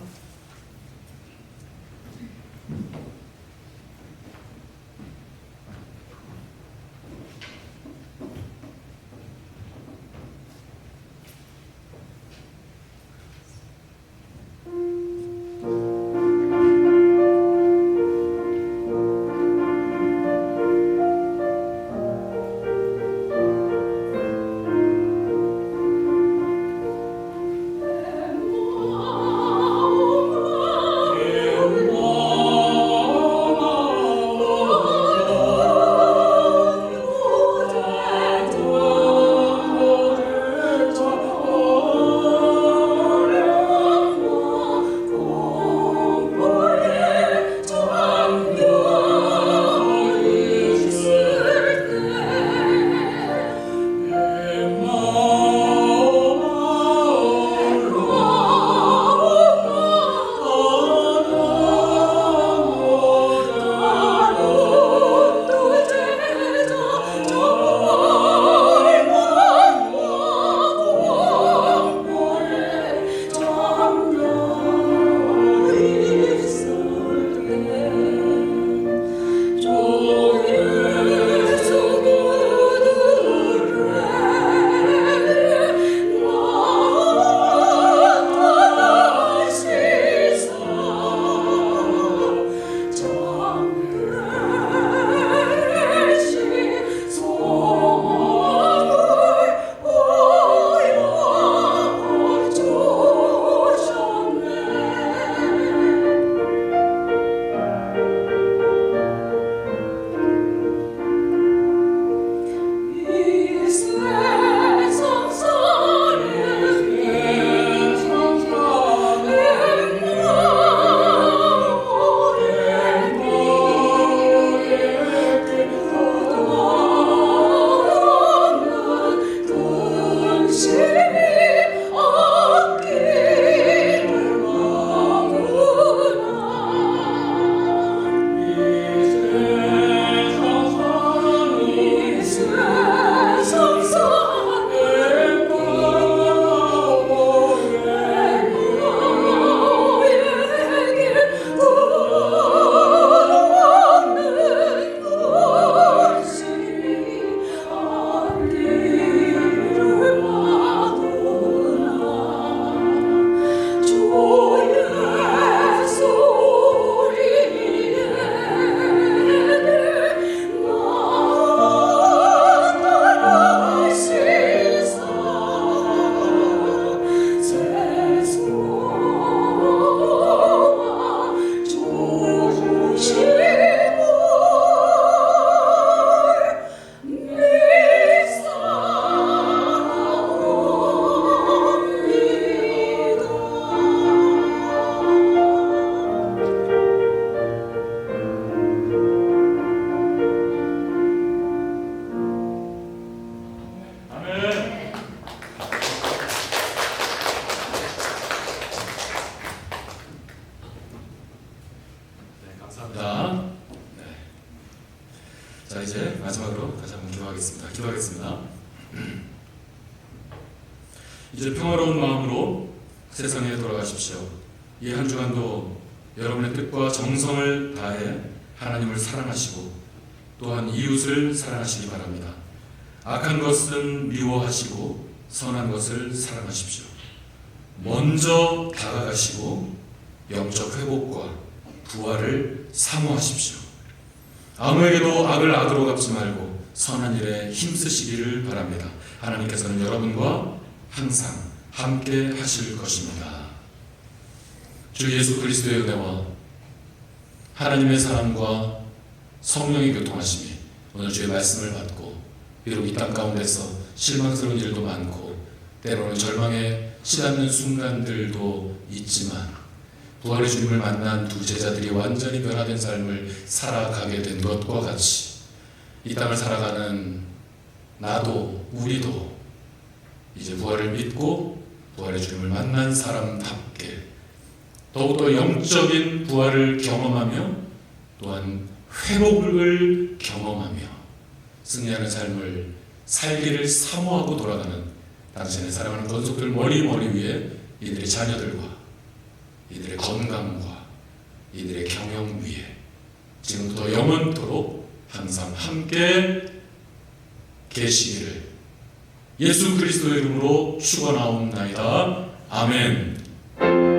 자, 이제 마지막으로 다시 한번 기도하겠습니다. 기도하겠습니다. 이제 평화로운 마음으로 세상에 돌아가십시오. 이 한 주간도 여러분의 뜻과 정성을 다해 하나님을 사랑하시고 또한 이웃을 사랑하시기 바랍니다. 악한 것은 미워하시고 선한 것을 사랑하십시오. 먼저 다가가시고 영적 회복과 부활을 사모하십시오. 아무에게도 악을 악으로 갚지 말고 선한 일에 힘쓰시기를 바랍니다. 하나님께서는 여러분과 항상 함께 하실 것입니다. 주 예수 그리스도의 은혜와 하나님의 사랑과 성령의 교통하심이 오늘 주의 말씀을 받고 비록 이 땅 가운데서 실망스러운 일도 많고 때로는 절망에 시닫는 순간들도 있지만 부활의 주님을 만난 두 제자들이 완전히 변화된 삶을 살아가게 된 것과 같이 이 땅을 살아가는 나도 우리도 이제 부활을 믿고 부활의 주님을 만난 사람답게 더욱더 영적인 부활을 경험하며 또한 회복을 경험하며 승리하는 삶을 살기를 사모하고 돌아가는 당신의 사랑하는 권속들 머리 위에 이들의 자녀들과 이들의 건강과 이들의 경영 위에 지금부터 영원토록 항상 함께 계시기를 예수 그리스도의 이름으로 축원하옵나이다. 아멘.